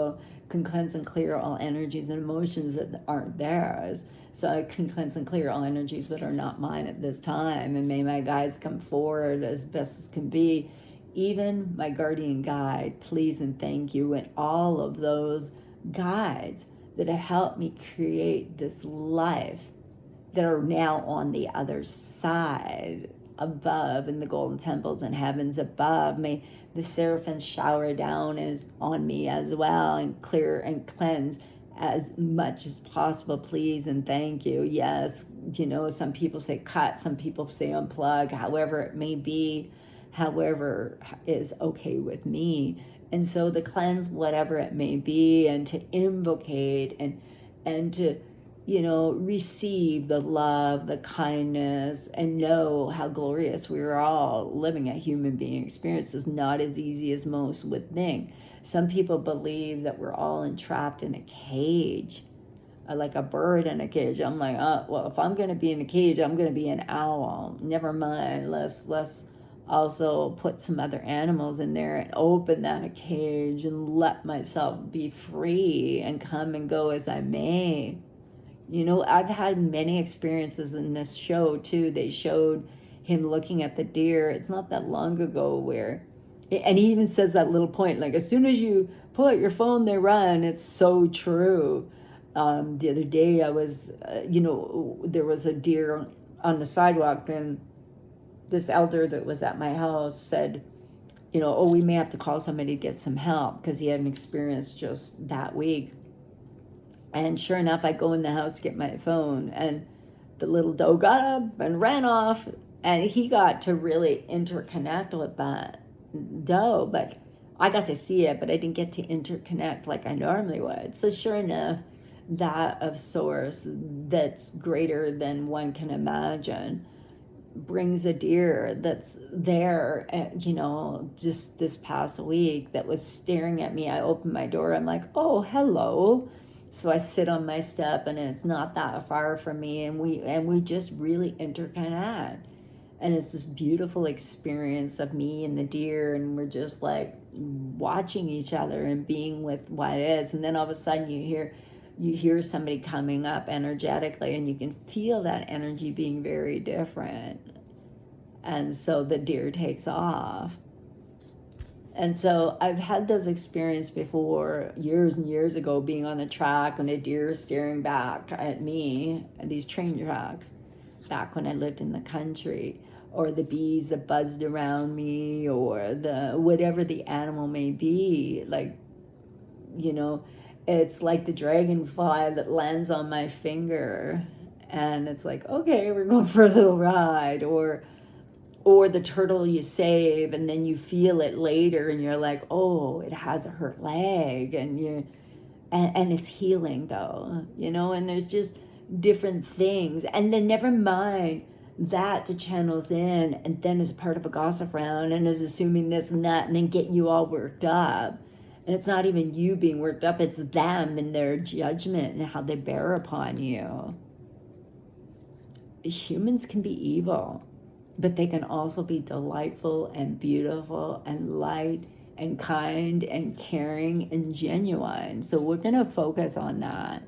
can cleanse and clear all energies and emotions that aren't theirs. So I can cleanse and clear all energies that are not mine at this time. And may my guides come forward as best as can be. Even my guardian guide, please and thank you. And all of those guides that have helped me create this life that are now on the other side, above in the golden temples and heavens above. May the seraphims shower down on me as well and clear and cleanse as much as possible, please and thank you. Yes, some people say cut, some people say unplug, however it may be, however is okay with me. And so to cleanse whatever it may be and to invocate and to receive the love, the kindness, and know how glorious we are all living a human being experience is not as easy as most would think. Some people believe that we're all entrapped in a cage, like a bird in a cage. I'm like, well, if I'm going to be in a cage, I'm going to be an owl. Never mind. Let's also put some other animals in there and open that cage and let myself be free and come and go as I may. I've had many experiences in this show too. They showed him looking at the deer. It's not that long ago and he even says that little point, like, as soon as you pull out your phone, they run. It's so true. The other day I was, there was a deer on the sidewalk, and this elder that was at my house said, we may have to call somebody to get some help, because he had an experience just that week. And sure enough, I go in the house to get my phone, and the little doe got up and ran off, and he got to really interconnect with that doe. But I got to see it, but I didn't get to interconnect like I normally would. So sure enough, that of source that's greater than one can imagine brings a deer that's there, just this past week that was staring at me. I opened my door. I'm like, oh, hello. So I sit on my step, and it's not that far from me, and we just really interconnect. And it's this beautiful experience of me and the deer, and we're just like watching each other and being with what is. And then all of a sudden you hear somebody coming up energetically, and you can feel that energy being very different. And so the deer takes off. And so I've had those experiences before, years and years ago, being on the track and a deer staring back at me, at these train tracks, back when I lived in the country, or the bees that buzzed around me, or the whatever the animal may be. Like, it's like the dragonfly that lands on my finger, and it's like, okay, we're going for a little ride. Or the turtle you save, and then you feel it later, and you're like, oh, it has a hurt leg, and it's healing though, and there's just different things. And then never mind that the channel's in, and then is part of a gossip round, and is assuming this and that, and then get you all worked up. And it's not even you being worked up, it's them and their judgment and how they bear upon you. Humans can be evil, but they can also be delightful and beautiful and light and kind and caring and genuine. So we're going to focus on that.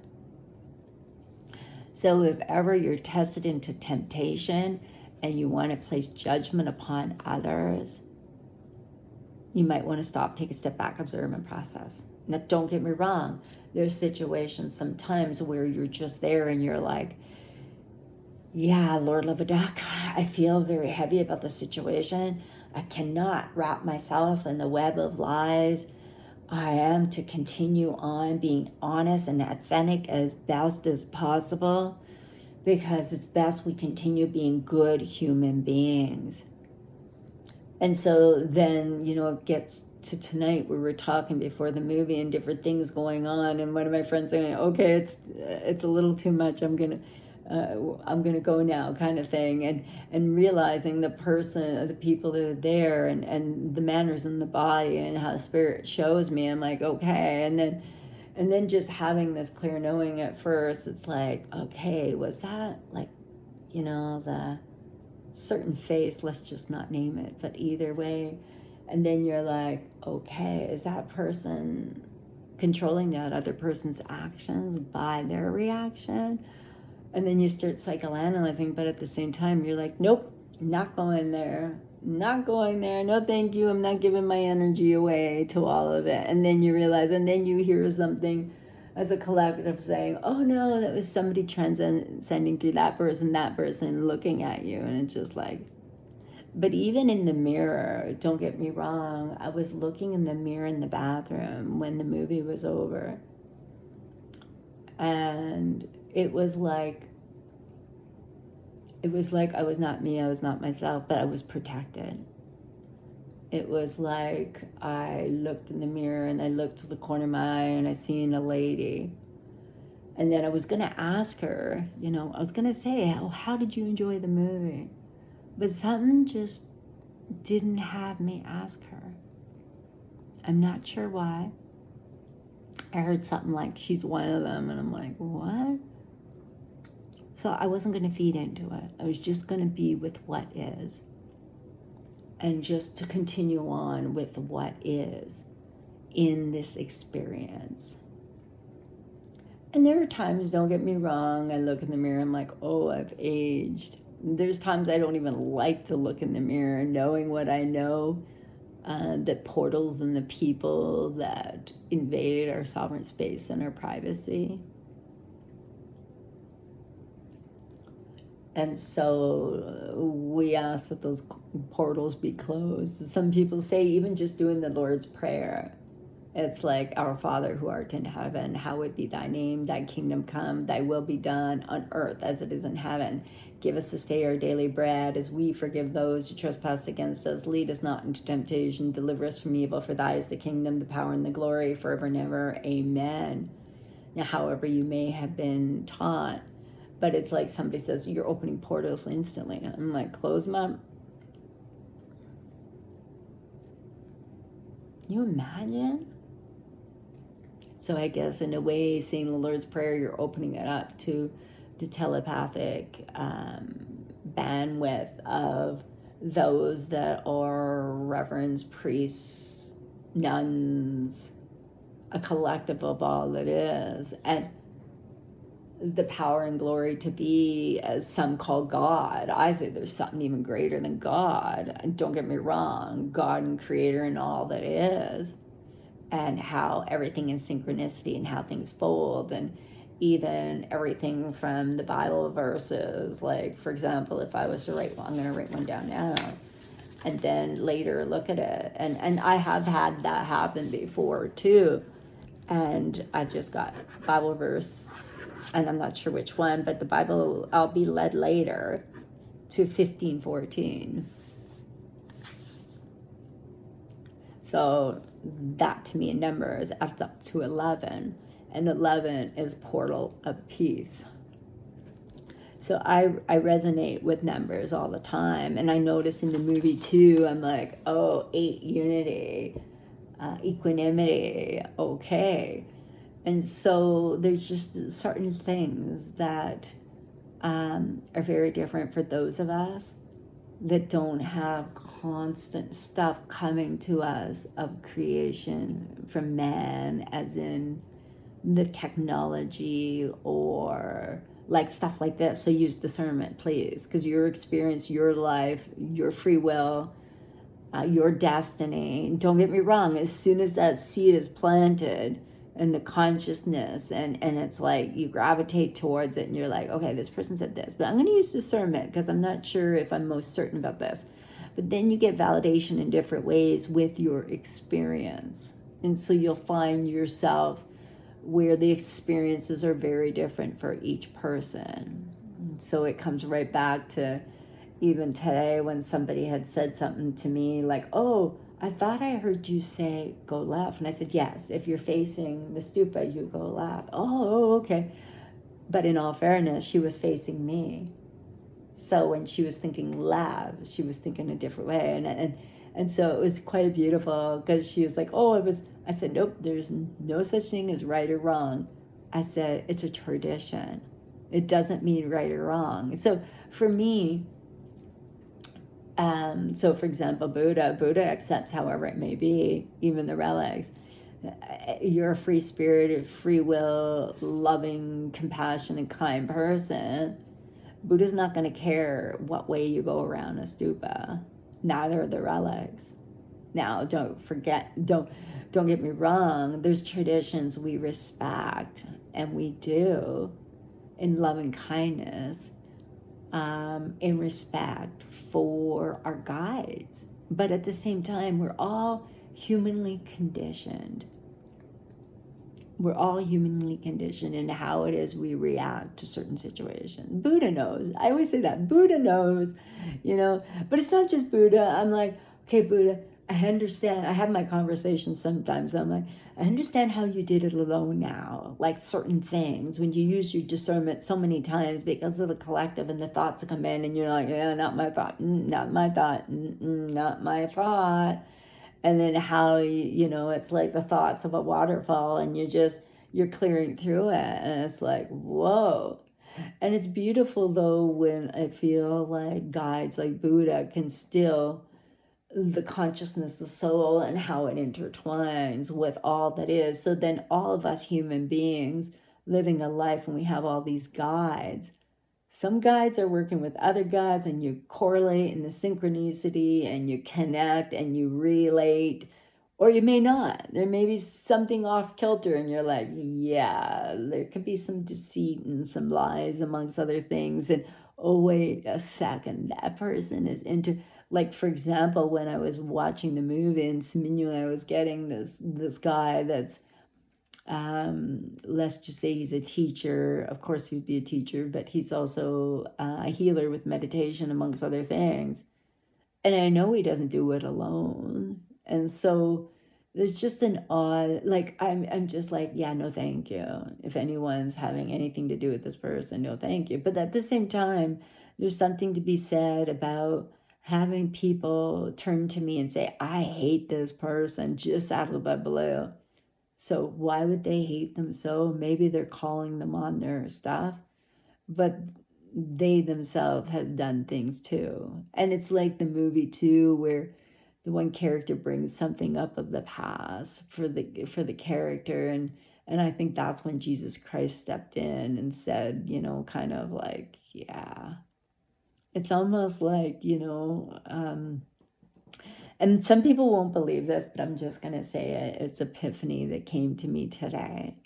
So if ever you're tested into temptation and you want to place judgment upon others, you might want to stop, take a step back, observe, and process. Now, don't get me wrong. There's situations sometimes where you're just there and you're like, yeah, Lord Love a Duck, I feel very heavy about the situation. I cannot wrap myself in the web of lies. I am to continue on being honest and authentic as best as possible, because it's best we continue being good human beings. And so then, it gets to tonight, we were talking before the movie and different things going on, and one of my friends saying, okay, it's a little too much, I'm gonna go now, kind of thing, and realizing the people that are there, and the manners in the body and how spirit shows me. I'm like, okay, and then just having this clear knowing at first, it's like, okay, was that like, the certain face, let's just not name it, but either way, and then you're like, okay, is that person controlling that other person's actions by their reaction? And then you start psychoanalyzing, but at the same time, you're like, nope, not going there. Not going there. No, thank you. I'm not giving my energy away to all of it. And then you realize, and then you hear something as a collective saying, oh no, that was somebody transcending through that person looking at you. And it's just like, but even in the mirror, don't get me wrong, I was looking in the mirror in the bathroom when the movie was over. And it was like I was not me, I was not myself, but I was protected. It was like I looked in the mirror and I looked to the corner of my eye and I seen a lady. And then I was going to ask her, I was going to say, how did you enjoy the movie? But something just didn't have me ask her. I'm not sure why. I heard something like, she's one of them, and I'm like, what? So I wasn't going to feed into it. I was just going to be with what is. And just to continue on with what is in this experience. And there are times, don't get me wrong, I look in the mirror, I'm like, oh, I've aged. There's times I don't even like to look in the mirror, knowing what I know, the portals and the people that invaded our sovereign space and our privacy. And so we ask that those portals be closed. Some people say even just doing the Lord's Prayer, it's like, our Father who art in heaven, hallowed be thy name, thy kingdom come, thy will be done on earth as it is in heaven. Give us this day our daily bread, as we forgive those who trespass against us. Lead us not into temptation, deliver us from evil, for thy is the kingdom, the power, and the glory, forever and ever. Amen. Now, however you may have been taught, but it's like somebody says, you're opening portals instantly. I'm like, close them up. Can you imagine? So I guess in a way, saying the Lord's Prayer, you're opening it up to telepathic bandwidth of those that are reverends, priests, nuns, a collective of all that is, and the power and glory to be, as some call God. I say there's something even greater than God. And don't get me wrong, God and creator and all that is, and how everything is synchronicity and how things fold, and even everything from the Bible verses. Like, for example, if I was to write one, I'm going to write one down now, and then later look at it. And I have had that happen before too. And I've just got Bible verse, and I'm not sure which one, but the Bible, I'll be led later to 15:14. So that to me in numbers adds up to 11, and 11 is portal of peace. So I resonate with numbers all the time, and I notice in the movie too, I'm like, oh, 8, unity, equanimity, okay. And so there's just certain things that are very different for those of us that don't have constant stuff coming to us of creation from man, as in the technology or like stuff like this. So use discernment, please, because your experience, your life, your free will, your destiny. Don't get me wrong, as soon as that seed is planted in the consciousness, and it's like you gravitate towards it and you're like, okay, this person said this, but I'm going to use discernment because I'm not sure if I'm most certain about this. But then you get validation in different ways with your experience. And so you'll find yourself where the experiences are very different for each person. And so it comes right back to even today when somebody had said something to me like, oh, I thought I heard you say go left. And I said, yes, if you're facing the stupa, you go left. Oh, okay. But in all fairness, she was facing me. So when she was thinking left, she was thinking a different way. And so it was quite beautiful because she was like, oh, I said, nope, there's no such thing as right or wrong. I said, it's a tradition. It doesn't mean right or wrong. So for me, so for example, Buddha accepts however it may be, even the relics. You're a free spirited, free will, loving, compassionate, kind person. Buddha's not going to care what way you go around a stupa. Neither are the relics. Now, don't get me wrong. There's traditions we respect, and we do in love and kindness, in respect for our guides. But at the same time, we're all humanly conditioned. We're all humanly conditioned in how it is we react to certain situations. Buddha knows. I always say that. Buddha knows, But it's not just Buddha. I'm like, okay, Buddha, I understand. I have my conversations sometimes. I'm like, I understand how you did it alone now. Like certain things, when you use your discernment so many times because of the collective and the thoughts that come in, and you're like, yeah, not my thought, not my thought, not my thought. And then how, it's like the thoughts of a waterfall, and you're clearing through it. And it's like, whoa. And it's beautiful, though, when I feel like guides like Buddha can still, the consciousness, the soul, and how it intertwines with all that is. So then all of us human beings living a life, when we have all these guides, some guides are working with other guides, and you correlate in the synchronicity, and you connect, and you relate, or you may not. There may be something off kilter, and you're like, yeah, there could be some deceit and some lies amongst other things. And oh, wait a second, that person is into, like, for example, when I was watching the movie in Seminyo, I was getting this guy that's, let's just say he's a teacher. Of course, he'd be a teacher, but he's also a healer with meditation, amongst other things. And I know he doesn't do it alone. And so There's just an odd, like, I'm just like, yeah, no, thank you. If anyone's having anything to do with this person, no, thank you. But at the same time, there's something to be said about having people turn to me and say, I hate this person just out of the blue. So why would they hate them so? Maybe they're calling them on their stuff, but they themselves have done things too. And it's like the movie too, where the one character brings something up of the past for the character, and I think that's when Jesus Christ stepped in and said, kind of like, yeah, it's almost like, and some people won't believe this, but I'm just going to say it. It's epiphany that came to me today.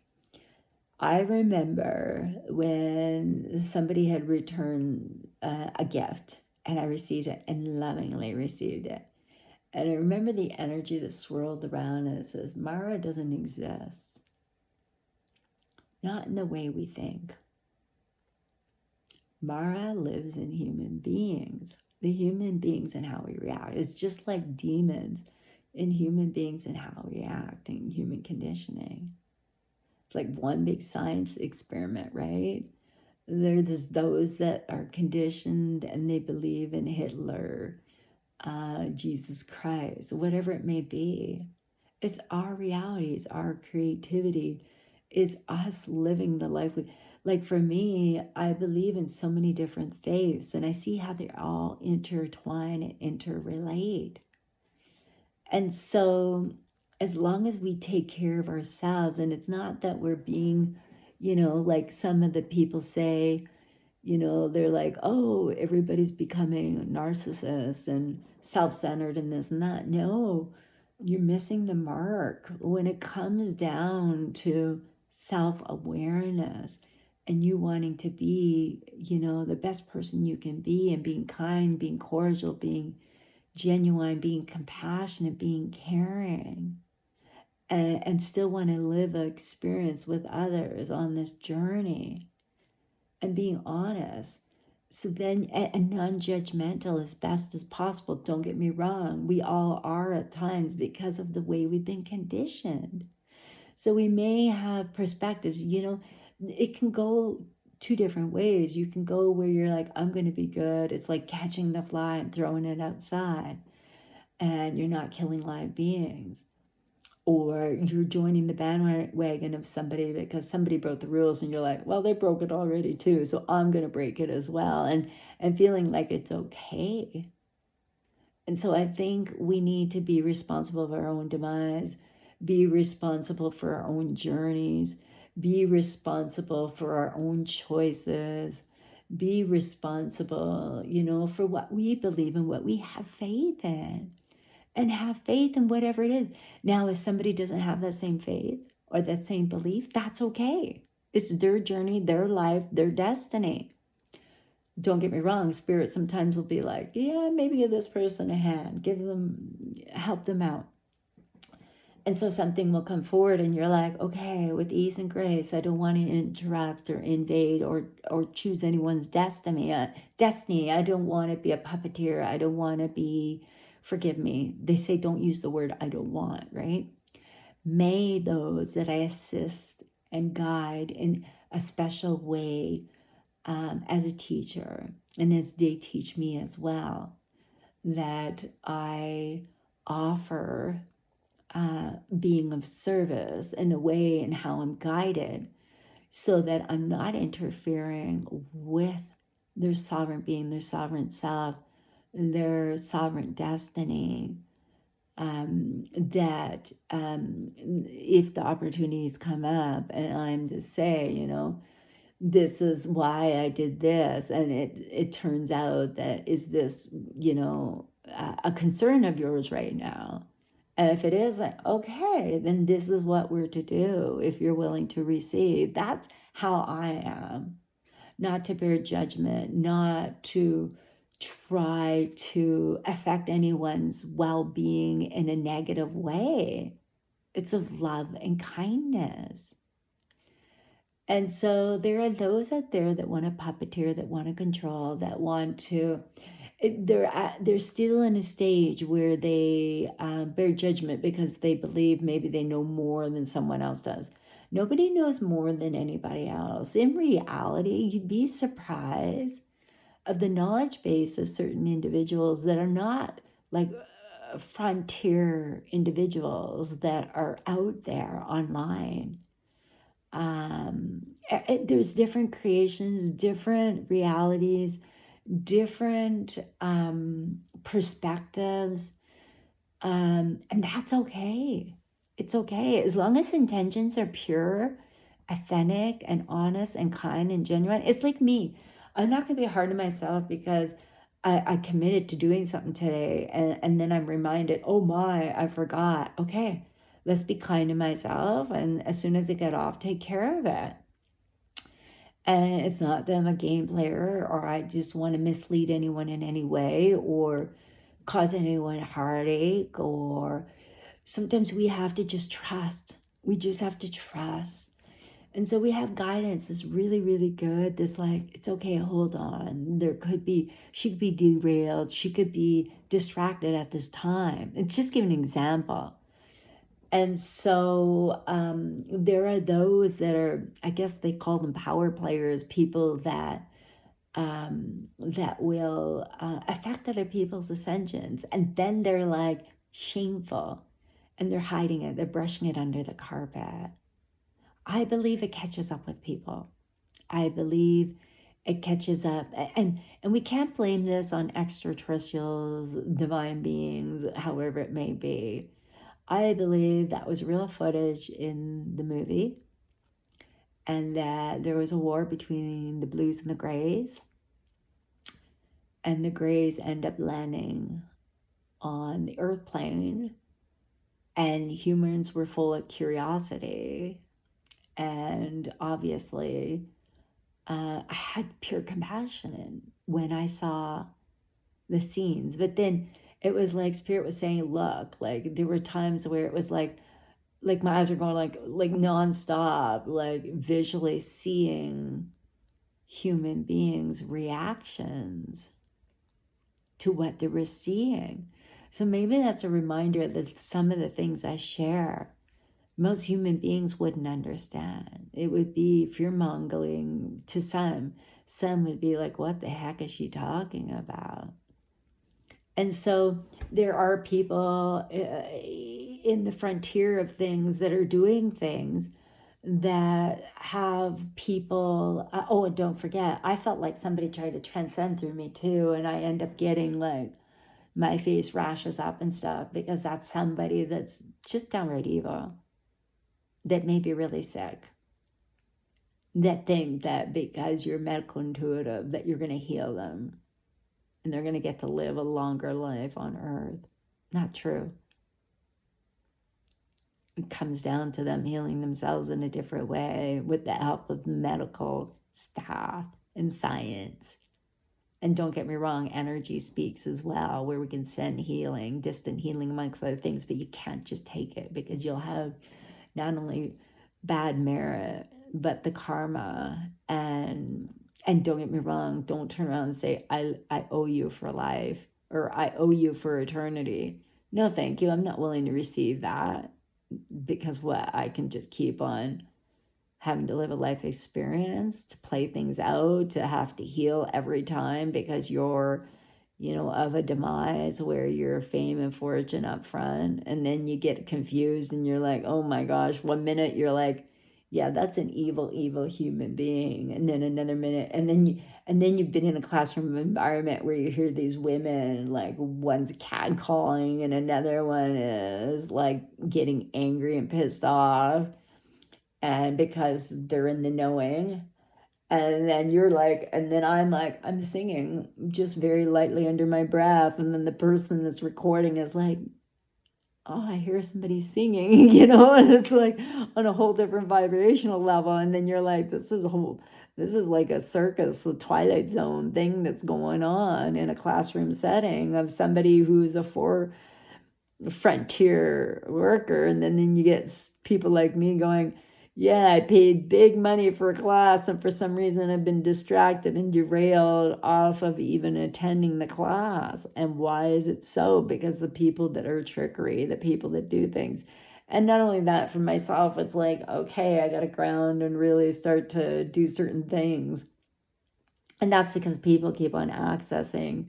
I remember when somebody had returned a gift, and I received it and lovingly received it. And I remember the energy that swirled around, and it says, Mara doesn't exist. Not in the way we think. Mara lives in human beings. The human beings and how we react. It's just like demons in human beings and how we act in human conditioning. It's like one big science experiment, right? There's those that are conditioned and they believe in Hitler, Jesus Christ, whatever it may be. It's our reality, it's our creativity, it's us living the life we like. For me, I believe in so many different faiths, and I see how they're all intertwine and interrelate. And so as long as we take care of ourselves, and it's not that we're being, like some of the people say, they're like, oh, everybody's becoming a narcissist and self-centered and this and that. No, you're missing the mark when it comes down to self-awareness and you wanting to be, the best person you can be, and being kind, being cordial, being genuine, being compassionate, being caring, and still want to live an experience with others on this journey and being honest. So then, and non-judgmental as best as possible. Don't get me wrong. We all are at times because of the way we've been conditioned. So we may have perspectives, it can go two different ways. You can go where you're like, I'm going to be good. It's like catching the fly and throwing it outside, and you're not killing live beings. Or you're joining the bandwagon of somebody because somebody broke the rules, and you're like, well, they broke it already too, so I'm going to break it as well, and feeling like it's okay. And so I think we need to be responsible of our own demise, be responsible for our own journeys, be responsible for our own choices, be responsible, for what we believe in, what we have faith in, and have faith in whatever it is. Now, if somebody doesn't have that same faith or that same belief, that's okay. It's their journey, their life, their destiny. Don't get me wrong, spirit sometimes will be like, yeah, maybe give this person a hand, help them out. And so something will come forward and you're like, okay, with ease and grace, I don't want to interrupt or invade or choose anyone's destiny. I don't want to be a puppeteer. I don't want to be, forgive me, they say don't use the word I don't want, right? May those that I assist and guide in a special way, as a teacher, and as they teach me as well, that I offer being of service in a way and how I'm guided, so that I'm not interfering with their sovereign being, their sovereign self, their sovereign destiny. That if the opportunities come up and I'm to say, this is why I did this, and it turns out that, is this, a concern of yours right now? And if it is, like, okay, then this is what we're to do if you're willing to receive. That's how I am. Not to bear judgment, not to try to affect anyone's well-being in a negative way. It's of love and kindness. And so there are those out there that want to puppeteer, that want to control, that want to, they're still in a stage where they bear judgment because they believe maybe they know more than someone else does. Nobody knows more than anybody else. In reality, you'd be surprised of the knowledge base of certain individuals that are not like frontier individuals that are out there online. There's different creations, different realities, different perspectives, and that's okay. It's okay as long as intentions are pure, authentic, and honest, and kind and genuine. It's like me. I'm not going to be hard on myself because I committed to doing something today, and then I'm reminded, oh my, I forgot. Okay, let's be kind to myself, and as soon as I get off, take care of it. And it's not that I'm a game player or I just want to mislead anyone in any way or cause anyone heartache. Or sometimes we have to just trust. We just have to trust. And so we have guidance that's really, really good. That's like, it's okay, hold on. She could be derailed. She could be distracted at this time. And just give an example. And so there are those that are, I guess they call them power players, people that will affect other people's ascensions. And then they're like shameful and they're hiding it. They're brushing it under the carpet. I believe it catches up with people. I believe it catches up. And we can't blame this on extraterrestrials, divine beings, however it may be. I believe that was real footage in the movie and that there was a war between the blues and the grays. And the grays end up landing on the earth plane and humans were full of curiosity. And obviously, I had pure compassion when I saw the scenes. But then it was like Spirit was saying, look, like there were times where it was like my eyes are going like nonstop, like visually seeing human beings' reactions to what they were seeing. So maybe that's a reminder that some of the things I share, most human beings wouldn't understand. It would be fear-mongering to some. Some would be like, what the heck is she talking about? And so there are people in the frontier of things that are doing things that have people. Oh, and don't forget, I felt like somebody tried to transcend through me too. And I end up getting like my face rashes up and stuff because that's somebody that's just downright evil, that may be really sick, that think that because you're medical intuitive that you're going to heal them and they're going to get to live a longer life on earth. Not true. It comes down to them healing themselves in a different way with the help of medical staff and science. And don't get me wrong, energy speaks as well, where we can send healing, distant healing amongst other things, but you can't just take it because you'll have not only bad merit, but the karma. And don't get me wrong, don't turn around and say, I owe you for life or I owe you for eternity. No, thank you. I'm not willing to receive that because what? I can just keep on having to live a life experience, to play things out, to have to heal every time because you're, of a demise where you're fame and fortune up front. And then you get confused and you're like, oh my gosh, 1 minute you're like, yeah, that's an evil, evil human being. And then another minute, and then you've been in a classroom environment where you hear these women, like one's catcalling and another one is like getting angry and pissed off. And because they're in the knowing. And then you're like, and then I'm like, I'm singing just very lightly under my breath. And then the person that's recording is like, oh, I hear somebody singing, and it's like on a whole different vibrational level. And then you're like, this is like a circus, a Twilight Zone thing that's going on in a classroom setting of somebody who's a frontier worker. And then you get people like me going, Yeah, I paid big money for a class, and for some reason I've been distracted and derailed off of even attending the class. And why is it so? Because the people that are trickery, the people that do things. And not only that, for myself, it's like, okay, I got to ground and really start to do certain things. And that's because people keep on accessing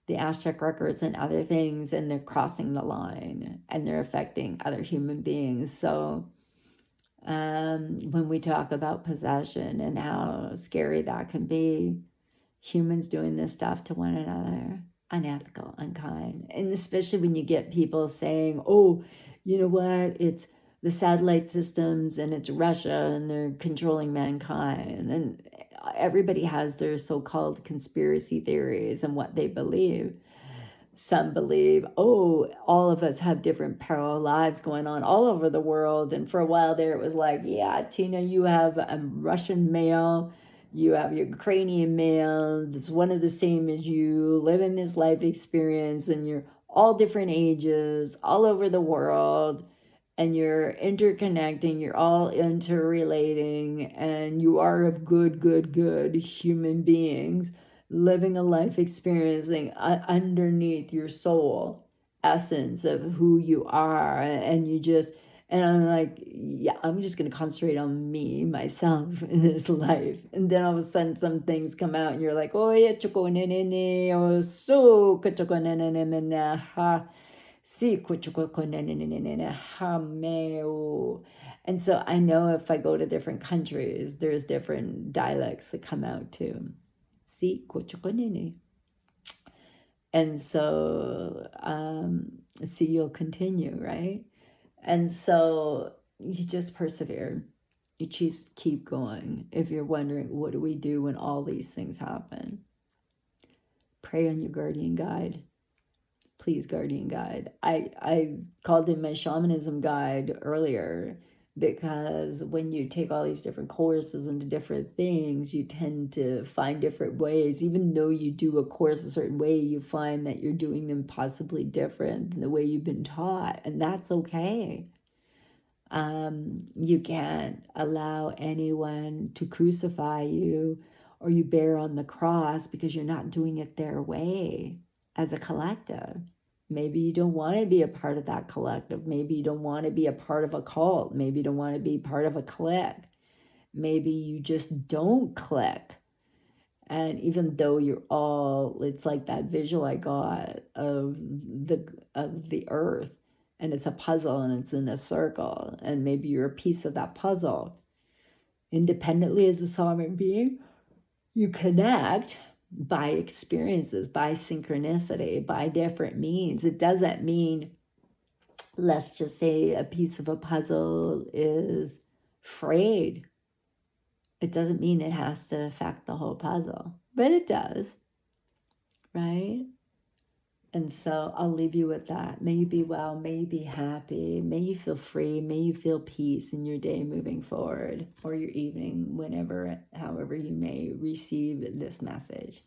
the Aztec records and other things, and they're crossing the line and they're affecting other human beings. So, when we talk about possession and how scary that can be, humans doing this stuff to one another, unethical, unkind. And especially when you get people saying, oh, you know what, it's the satellite systems and it's Russia and they're controlling mankind. And everybody has their so-called conspiracy theories and what they believe. Some believe, oh, all of us have different parallel lives going on all over the world. And for a while there, it was like, yeah, Tina, you have a Russian male, you have your Ukrainian male, that's one of the same as you, living this life experience, and you're all different ages, all over the world, and you're interconnecting, you're all interrelating, and you are of good human beings living a life experiencing underneath your soul essence of who you are. And you just, and I'm like, yeah, I'm just going to concentrate on me, myself in this life. And then all of a sudden some things come out and you're like, oh yeah, choko nene, oh so choko nene ha. And so I know if I go to different countries, there's different dialects that come out too. And so, you'll continue, right? And so you just persevere. You just keep going. If you're wondering, what do we do when all these things happen? Pray on your guardian guide. Please, guardian guide. I called in my shamanism guide earlier, because when you take all these different courses into different things, you tend to find different ways. Even though you do a course a certain way, you find that you're doing them possibly different than the way you've been taught, and that's okay. You can't allow anyone to crucify you or you bear on the cross because you're not doing it their way as a collective. Maybe you don't want to be a part of that collective. Maybe you don't want to be a part of a cult. Maybe you don't want to be part of a clique. Maybe you just don't click. And even though you're all, it's like that visual I got of the earth, and it's a puzzle and it's in a circle, and maybe you're a piece of that puzzle. Independently as a sovereign being, you connect by experiences, by synchronicity, by different means. It doesn't mean, let's just say a piece of a puzzle is frayed. It doesn't mean it has to affect the whole puzzle, but it does, right? And so I'll leave you with that. May you be well, may you be happy, may you feel free, may you feel peace in your day moving forward, or your evening, whenever, however you may receive this message.